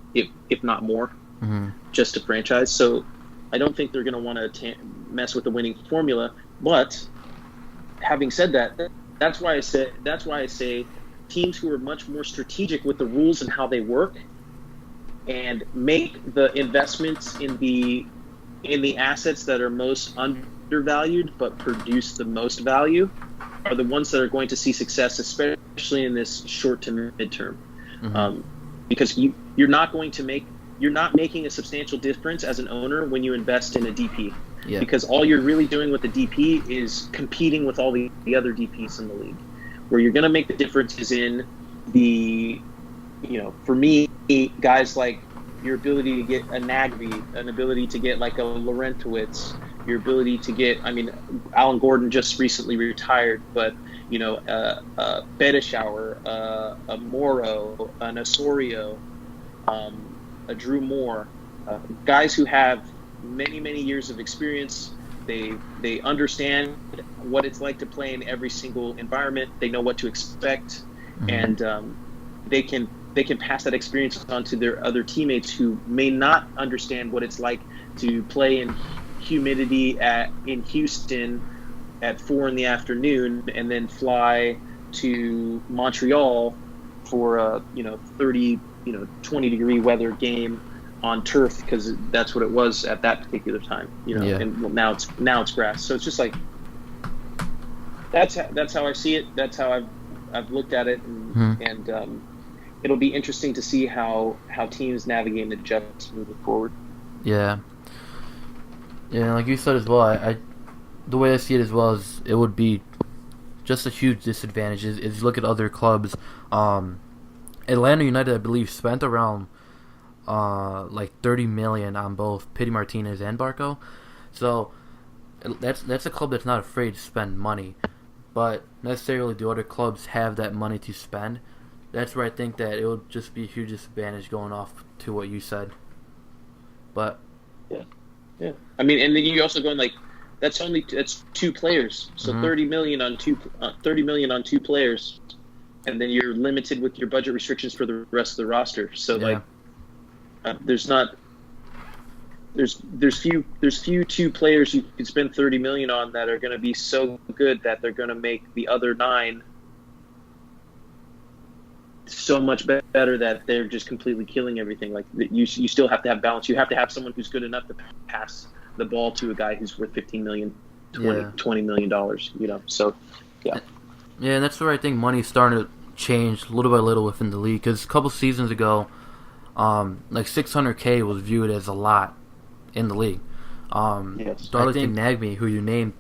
not more, just to franchise. So I don't think they're going to want to mess with the winning formula. But having said that, that's why I say teams who are much more strategic with the rules and how they work, and make the investments in the assets that are most undervalued but produce the most value, are the ones that are going to see success, especially in this short to midterm. Because you're not making a substantial difference as an owner when you invest in a DP. Yeah. Because all you're really doing with the DP is competing with all the other DPs in the league. Where you're going to make the difference is in the, for me, guys like your ability to get a Nagby, an ability to get like a Laurentowicz, your ability to get, Alan Gordon just recently retired, but, a Bedishauer, a Moro, an Osorio, a Drew Moore, guys who have many, many years of experience. They understand what it's like to play in every single environment. They know what to expect, and they can pass that experience on to their other teammates who may not understand what it's like to play in humidity in Houston at 4 p.m. and then fly to Montreal for a 30 20 degree weather game on turf, because that's what it was at that particular time, and now it's grass. So it's just like that's how I see it. That's how I've looked at it, and it'll be interesting to see how teams navigate and adjust moving forward. Yeah. Yeah, like you said as well, I the way I see it as well is it would be just a huge disadvantage is you look at other clubs. Atlanta United, I believe, spent around like $30 million on both Pity Martinez and Barco. So that's a club that's not afraid to spend money, but necessarily do other clubs have that money to spend? That's where I think that it would just be a huge disadvantage going off to what you said. But yeah. I mean, and then you also going like that's two players, so Mhm. 30 million on two players, and then you're limited with your budget restrictions for the rest of the roster. So Yeah. there's few two players you could spend 30 million on that are going to be so good that they're going to make the other 9 so much better that they're just completely killing everything. Like you still have to have balance. You have to have someone who's good enough to pass the ball to a guy who's worth 15 million, $20 million. So yeah. Yeah, and that's where I think money's starting to change little by little within the league. Because a couple seasons ago, like $600K was viewed as a lot in the league. Yes. Darlington Nagbe, who you named,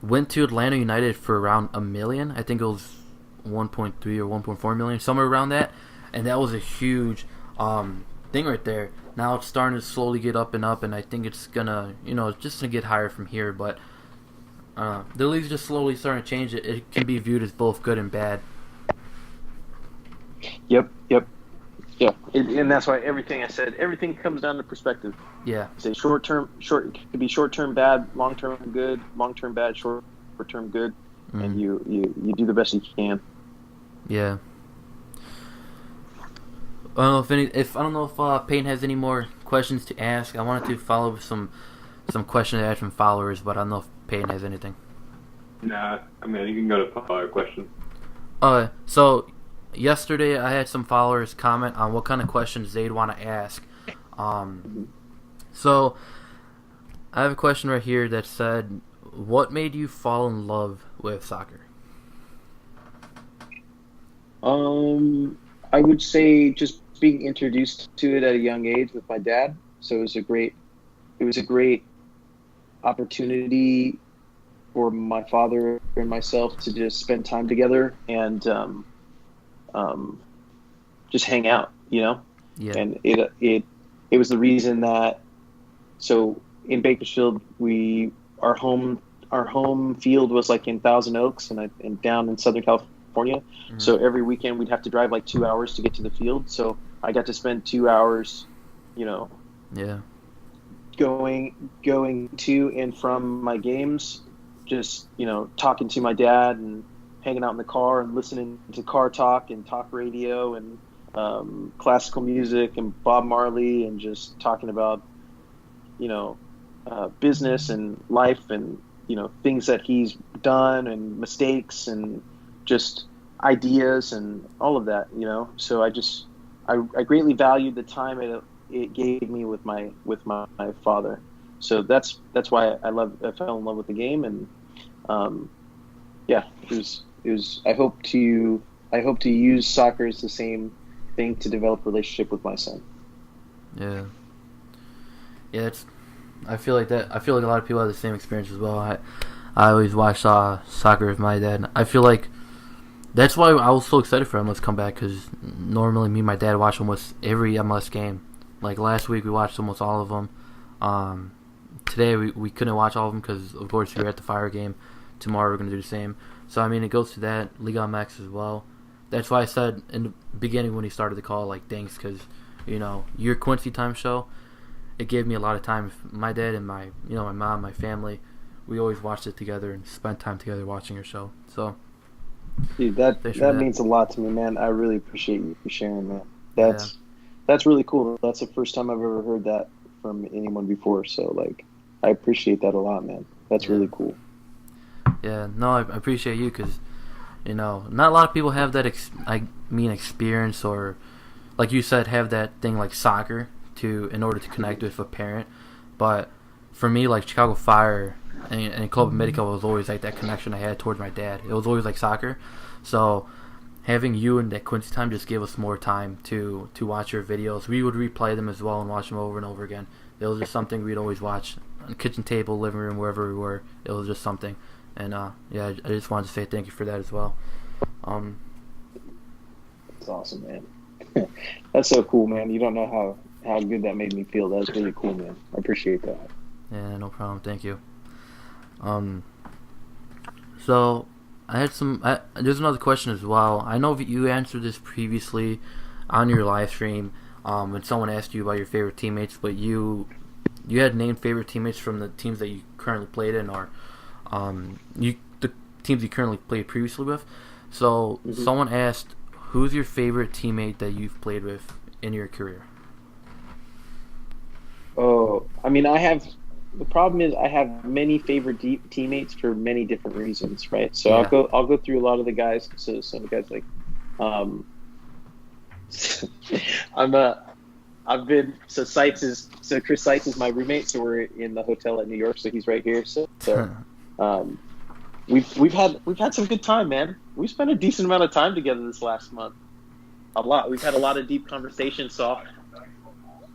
went to Atlanta United for around $1 million. I think it was 1.3 or 1.4 million, somewhere around that, and that was a huge thing right there. Now it's starting to slowly get up, and I think it's gonna, it's just gonna get higher from here. But the league's just slowly starting to change. It can be viewed as both good and bad. Yep. And that's why everything comes down to perspective. Yeah. Say it could be short term bad, long term good, long term bad, short term good, and you do the best you can. Yeah. I don't know if Peyton has any more questions to ask. I wanted to follow with some questions I had from followers, but I don't know if Peyton has anything. Nah, I mean, you can go to follower questions. So yesterday I had some followers comment on what kind of questions they'd want to ask. So I have a question right here that said, what made you fall in love with soccer? I would say just being introduced to it at a young age with my dad. So it was a great opportunity for my father and myself to just spend time together and just hang out, Yeah. And it was the reason that, so in Bakersfield, our home field was like in Thousand Oaks and down in Southern California. Mm-hmm. So every weekend we'd have to drive like 2 hours to get to the field. So I got to spend 2 hours, going to and from my games, just, talking to my dad and hanging out in the car and listening to car talk and talk radio and classical music and Bob Marley and just talking about, business and life and, things that he's done and mistakes and just ideas and all of that, So I greatly valued the time it gave me with my father. So that's why I fell in love with the game. And it was I hope to use soccer as the same thing to develop a relationship with my son. Yeah, I feel like a lot of people have the same experience as well. I always watch soccer with my dad. I feel like that's why I was so excited for MLS to come back, because normally me and my dad watch almost every MLS game. Like last week we watched almost all of them. Today we couldn't watch all of them because of course we were at the Fire game. Tomorrow we're going to do the same. So I mean, it goes to that. Liga MX as well. That's why I said in the beginning when he started the call, like, thanks, because your Quincy time show, it gave me a lot of time. My dad and my mom, my family, we always watched it together and spent time together watching your show. So, dude, that means a lot to me, man. I really appreciate you for sharing, man. That's really cool. That's the first time I've ever heard that from anyone before. So, like, I appreciate that a lot, man. That's really cool. Yeah, no, I appreciate you because, not a lot of people have that experience, or, like you said, have that thing like soccer in order to connect with a parent. But for me, like Chicago Fire and Club America was always like that connection I had towards my dad. It was always like soccer. So having you and that Quincy time just gave us more time to watch your videos. We would replay them as well and watch them over and over again. It was just something we'd always watch on the kitchen table, living room, wherever we were. It was just something. And yeah, I just wanted to say thank you for that as well. That's awesome, man. That's so cool, man. You don't know how good that made me feel. That's really cool, man. I appreciate that. Yeah, no problem. Thank you. So I had there's another question as well. I know you answered this previously on your live stream when someone asked you about your favorite teammates, but you had named favorite teammates from the teams that you currently played in, or the teams you currently played previously with. So someone asked, who's your favorite teammate that you've played with in your career? Oh, I mean, the problem is I have many favorite teammates for many different reasons, right? So Yeah. I'll go through a lot of the guys. So some guys like, Chris Seitz is my roommate. So we're in the hotel at New York. So he's right here. So we've had some good time, man. We spent a decent amount of time together this last month. A lot. We've had a lot of deep conversations. So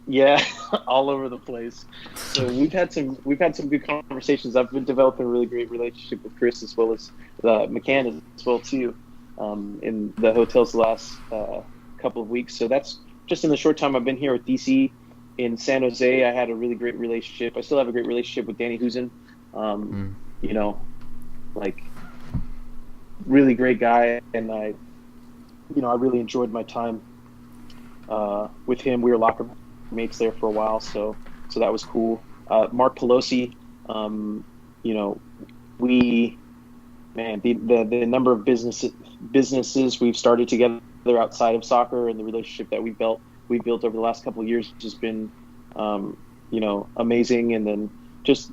yeah, all over the place. So we've had some good conversations. I've been developing a really great relationship with Chris as well as McCann as well too, in the hotels the last couple of weeks. So that's just in the short time I've been here with DC. In San Jose, I had a really great relationship. I still have a great relationship with Danny Husen. You know, like really great guy, and I really enjoyed my time with him. We were locker mates there for a while, so that was cool. Mark Pelosi, the number of businesses we've started together outside of soccer, and the relationship that we built over the last couple of years has been amazing. And then just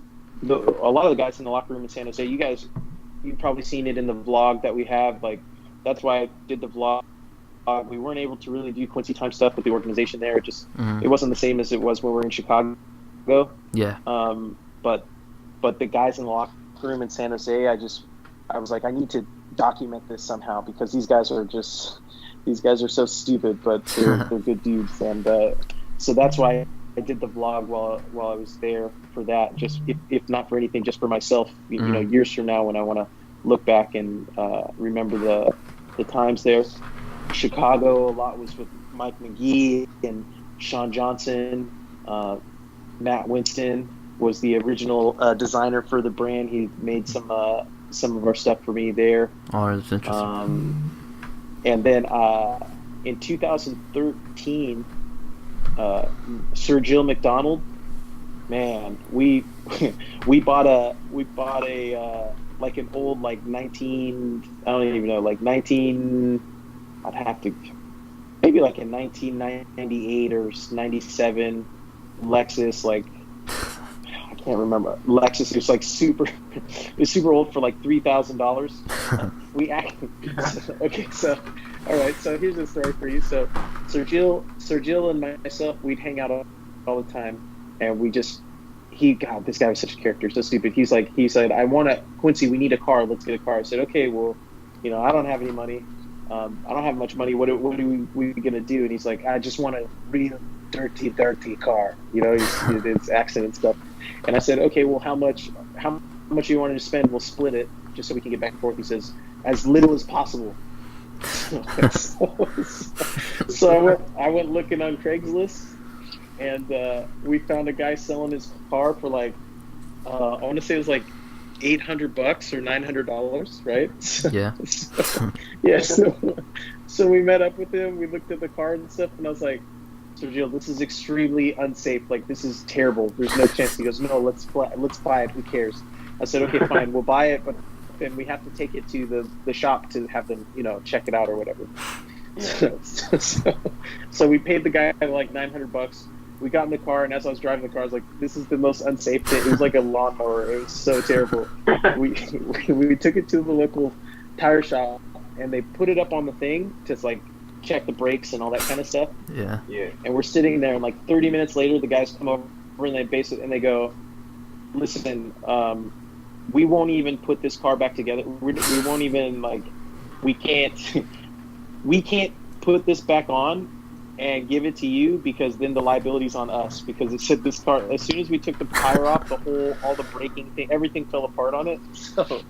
a lot of the guys in the locker room in San Jose, you've probably seen it in the vlog that we have. Like, that's why I did the vlog. We weren't able to really do Quincy time stuff with the organization there. It wasn't the same as it was when we were in Chicago. Yeah. But the guys in the locker room in San Jose, I was like, I need to document this somehow, because these guys are so stupid, but they're good dudes. And so that's why I did the vlog while I was there for that. Just if not for anything, just for myself. Years from now when I want to look back and remember the times there. Chicago, a lot was with Mike McGee and Sean Johnson. Matt Winston was the original designer for the brand. He made some of our stuff for me there. Oh, that's interesting. And then in 2013, Sir Jill McDonald, man, we bought a like an old, like 19, I don't even know, like 19. I'd have to, maybe like a 1998 or 97 Lexus, like, I can't remember. Lexus, it was like super old, for like $3,000. Okay, so, all right, so here's the story for you. So Sir Jill and myself, we'd hang out all the time, and this guy was such a character, so stupid. He said, Quincy, we need a car, let's get a car. I said, okay, well, I don't have any money. I don't have much money. What are we gonna do? And he's like, I just want a real dirty car. It's accent and stuff. And I said, okay, well, how much you wanted to spend? We'll split it just so we can get back and forth. He says, as little as possible. So I went looking on Craigslist, and we found a guy selling his car for like, I want to say it was like $800 or $900, right? Yeah. So we met up with him. We looked at the car and stuff, and I was like, Sergio, this is extremely unsafe. Like, this is terrible. There's no chance. He goes, no, let's buy it. Who cares? I said, okay, fine, we'll buy it, but then we have to take it to the shop to have them, check it out or whatever. So we paid the guy like $900. We got in the car, and as I was driving the car, I was like, this is the most unsafe thing. It was like a lawnmower. It was so terrible. We took it to the local tire shop, and they put it up on the thing to like check the brakes and all that kind of stuff. Yeah. And we're sitting there, and like 30 minutes later, the guys come over and they go, listen, we won't even put this car back together. We won't even, like, we can't we can't put this back on and give it to you because then the liability's on us, because it said this car, as soon as we took the tire off, all the braking thing, everything fell apart on it. So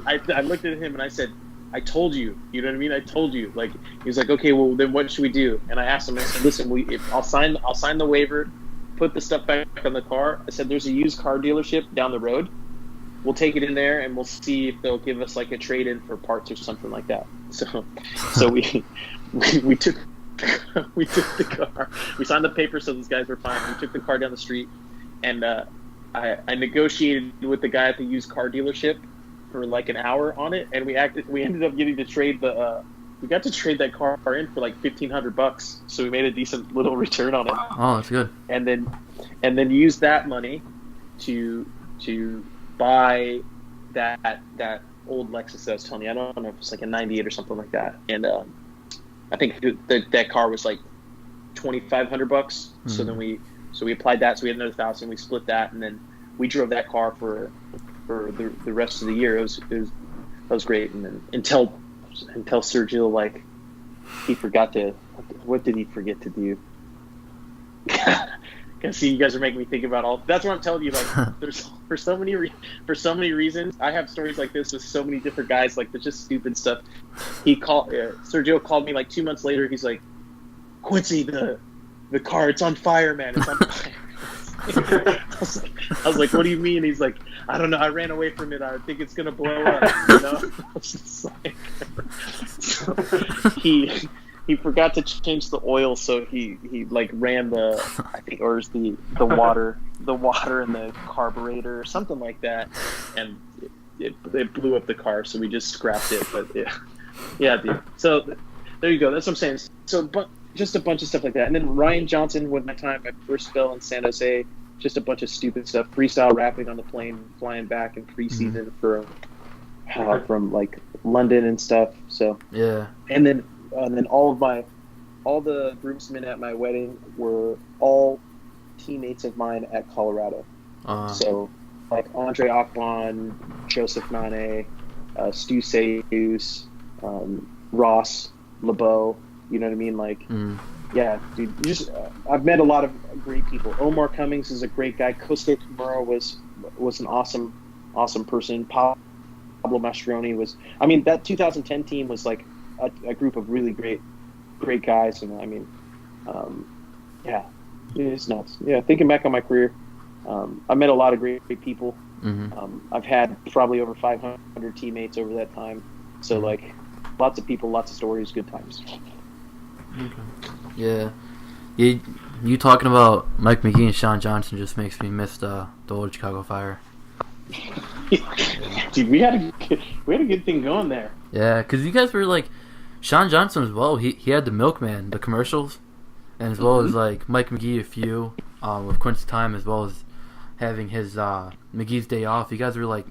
I looked at him and I said, I told you, you know what I mean? I told you. Like, he was like, okay, well then what should we do? And I asked him, I said, listen, I'll sign the waiver, put the stuff back on the car. I said, there's a used car dealership down the road. We'll take it in there and we'll see if they'll give us like a trade-in for parts or something like that. So we took the car. We signed the paper, so those guys were fine. We took the car down the street, and I negotiated with the guy at the used car dealership for like an hour on it, and we ended up getting to trade we got to trade that car in for like $1,500. So we made a decent little return on it. Oh, that's good. And then used that money to buy that old Lexus that I was telling you. I don't know if it's like a 98 or something like that. And I think that car was like $2,500. Mm-hmm. So then we applied that. So we had another $1,000. We split that, and then we drove that car for the rest of the year. That was great. And then until Sergio, like, he forgot to. What did he forget to do? See, you guys are making me think about all. That's what I'm telling you. Like, there's for so many reasons. I have stories like this with so many different guys. Like, there's just stupid stuff. Sergio called me like 2 months later. He's like, Quincy, the car, it's on fire, man. It's on fire. I was like, what do you mean? He's like, I don't know. I ran away from it. I think it's gonna blow up. You know? I was just like, so he forgot to change the oil, so he like ran the water in the carburetor or something like that, and it blew up the car. So we just scrapped it. But yeah, dude. So there you go. That's what I'm saying. So, but just a bunch of stuff like that. And then Ryan Johnson, with my time at first fell in San Jose, just a bunch of stupid stuff. Freestyle rapping on the plane, flying back in preseason from like London and stuff. So yeah. And then all the groomsmen at my wedding were all teammates of mine at Colorado. So like Andre Akbon, Joseph Nane, Stu Sayus, Ross LeBeau. You know what I mean? Like, yeah, dude. I've met a lot of great people. Omar Cummings is a great guy. Costa Kimura was an awesome person. Pablo Mastroeni was. I mean, that 2010 team was like a group of really great guys. And I mean, yeah, it's nuts. Yeah, thinking back on my career, I met a lot of great people. Mm-hmm. I've had probably over 500 teammates over that time. So like, lots of people, lots of stories, good times. Yeah. You talking about Mike McGee and Sean Johnson just makes me miss the old Chicago Fire. Dude, we had a good thing going there. Yeah, because you guys were like Sean Johnson as well. He had the Milkman, the commercials, and as well as like Mike McGee a few with Quincy time, as well as having his McGee's Day Off. You guys were like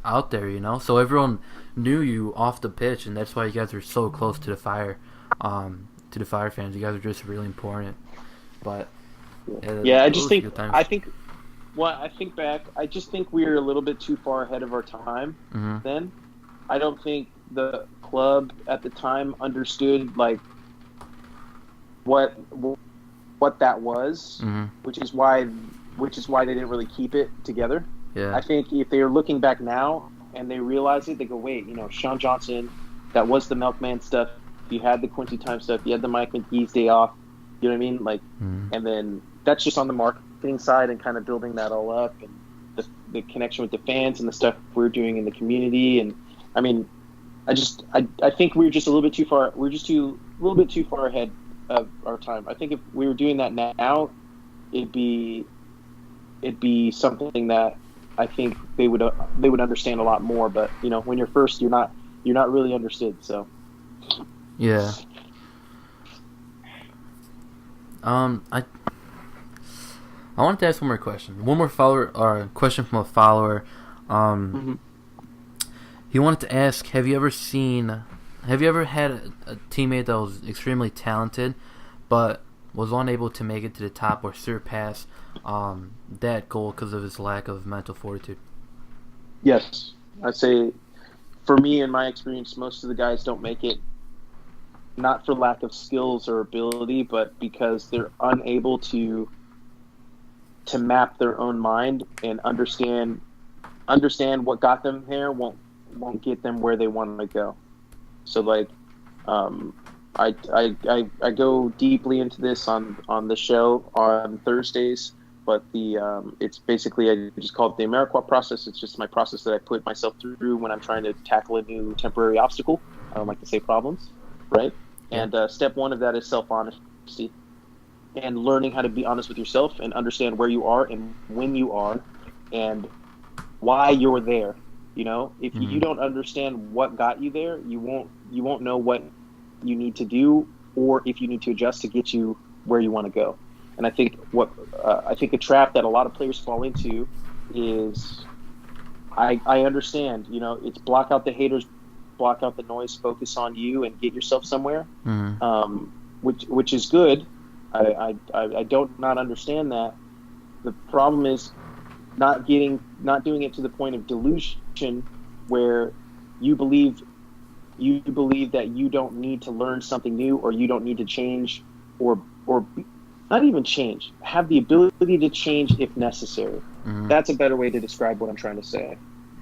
out there, you know, so everyone knew you off the pitch, and that's why you guys were so close to the Fire. To the Fire fans, you guys are just really important. But yeah, I just think I think back, I just think we were a little bit too far ahead of our time then. I don't think the club at the time understood like what that was, which is why they didn't really keep it together. Yeah. I think if they were looking back now and they realize it, they go, wait, you know, Sean Johnson, that was the Milkman stuff. You had the Quincy time stuff. You had the Mike McGee's Day Off. You know what I mean? Like, and then that's just on the marketing side and kind of building that all up, and the connection with the fans and the stuff we're doing in the community. And I mean, I think we're just a little bit too far. We're just a little bit too far ahead of our time. I think if we were doing that now, it'd be something that I think they would understand a lot more. But you know, when you're first, you're not really understood. So. Yeah. I wanted to ask one more question. One more question from a follower. He wanted to ask, have you ever had a teammate that was extremely talented, but was unable to make it to the top or surpass that goal because of his lack of mental fortitude? Yes, I'd say for me, in my experience, most of the guys don't make it not for lack of skills or ability, but because they're unable to map their own mind and understand what got them there won't get them where they want to go. So like, I go deeply into this on the show on Thursdays, but it's basically, I just call it the Amarikwa process. It's just my process that I put myself through when I'm trying to tackle a new temporary obstacle. I don't like to say problems, right? And step one of that is self-honesty and learning how to be honest with yourself and understand where you are and when you are and why you're there. You know, if you don't understand what got you there, you won't know what you need to do or if you need to adjust to get you where you want to go. And I think I think a trap that a lot of players fall into is I understand, you know, it's block out the haters, block out the noise, focus on you, and get yourself somewhere, which is good. I don't not understand that. The problem is not doing it to the point of delusion, where you believe that you don't need to learn something new, or you don't need to change, or not even change. Have the ability to change if necessary. That's a better way to describe what I'm trying to say.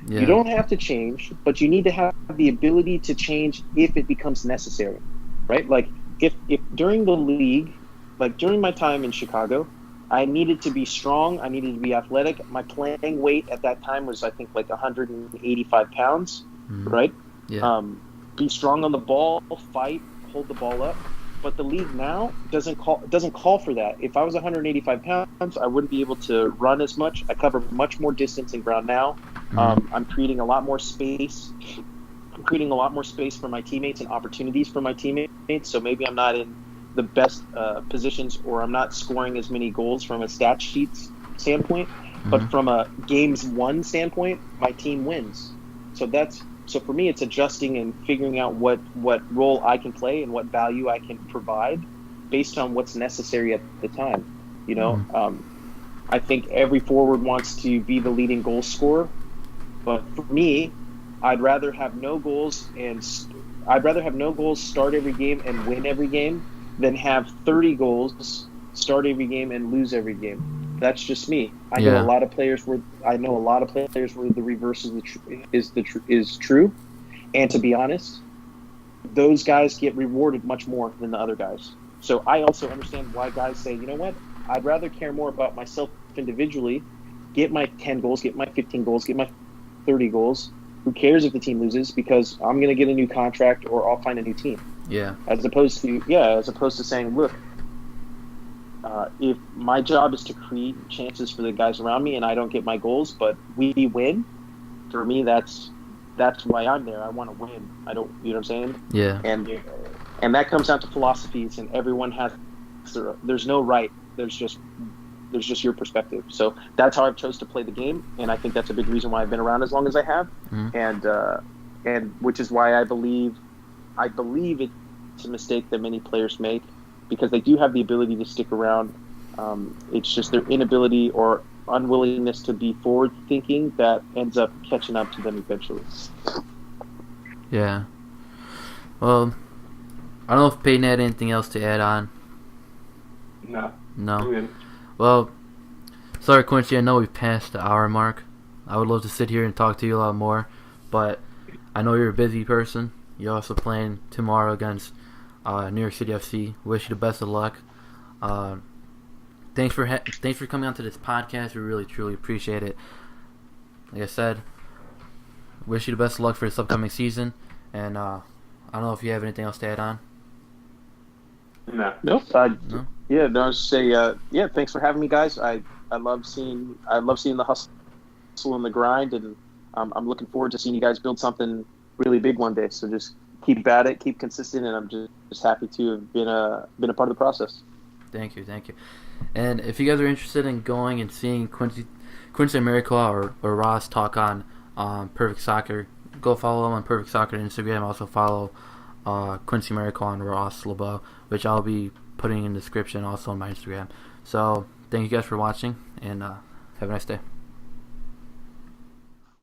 Yeah. You don't have to change, but you need to have the ability to change if it becomes necessary, right? Like if during the league, like during my time in Chicago, I needed to be strong. I needed to be athletic. My playing weight at that time was, I think, like 185 pounds, right? Yeah. Be strong on the ball, fight, hold the ball up. But the league now doesn't call for that. If I was 185 pounds, I wouldn't be able to run as much. I cover much more distance and ground now. I'm creating a lot more space. I'm creating a lot more space for my teammates and opportunities for my teammates. So maybe I'm not in the best positions, or I'm not scoring as many goals from a stat sheet standpoint. But from a games won standpoint, my team wins. So for me, it's adjusting and figuring out what role I can play and what value I can provide based on what's necessary at the time. You know, I think every forward wants to be the leading goal scorer, but for me, I'd rather have no goals start every game and win every game than have 30 goals, start every game and lose every game. That's just me. I know a lot of players where the reverse is true, and to be honest, those guys get rewarded much more than the other guys. So I also understand why guys say, you know what, I'd rather care more about myself individually, get my 10 goals, get my 15 goals, get my 30 goals. Who cares if the team loses, because I'm going to get a new contract or I'll find a new team. Yeah. As opposed to saying, look, if my job is to create chances for the guys around me and I don't get my goals, but we win, for me, that's why I'm there. I want to win. I don't, you know what I'm saying? Yeah. And that comes down to philosophies, and everyone has, there's no right. There's just your perspective. So that's how I've chose to play the game. And I think that's a big reason why I've been around as long as I have. And which is why I believe it's a mistake that many players make, because they do have the ability to stick around. It's just their inability or unwillingness to be forward thinking that ends up catching up to them eventually. Yeah. Well, I don't know if Peyton had anything else to add on. No. Well, sorry, Quincy, I know we've passed the hour mark. I would love to sit here and talk to you a lot more, but I know you're a busy person. You're also playing tomorrow against New York City FC. Wish you the best of luck. Thanks for coming on to this podcast. We really, truly appreciate it. Like I said, wish you the best of luck for this upcoming season. And I don't know if you have anything else to add on. No. Nope. No? Yeah, no, I was just say, thanks for having me, guys. I love seeing the hustle and the grind, and I'm looking forward to seeing you guys build something really big one day. So just keep at it, keep consistent, and I'm just happy to have been a part of the process. Thank you. And if you guys are interested in going and seeing Quincy Amarikwa or Ross talk on Perfect Soccer, go follow them on Perfect Soccer on Instagram. Also follow Quincy Amarikwa and Ross LeBeau, which I'll be putting in the description also on my Instagram. So thank you guys for watching, and have a nice day.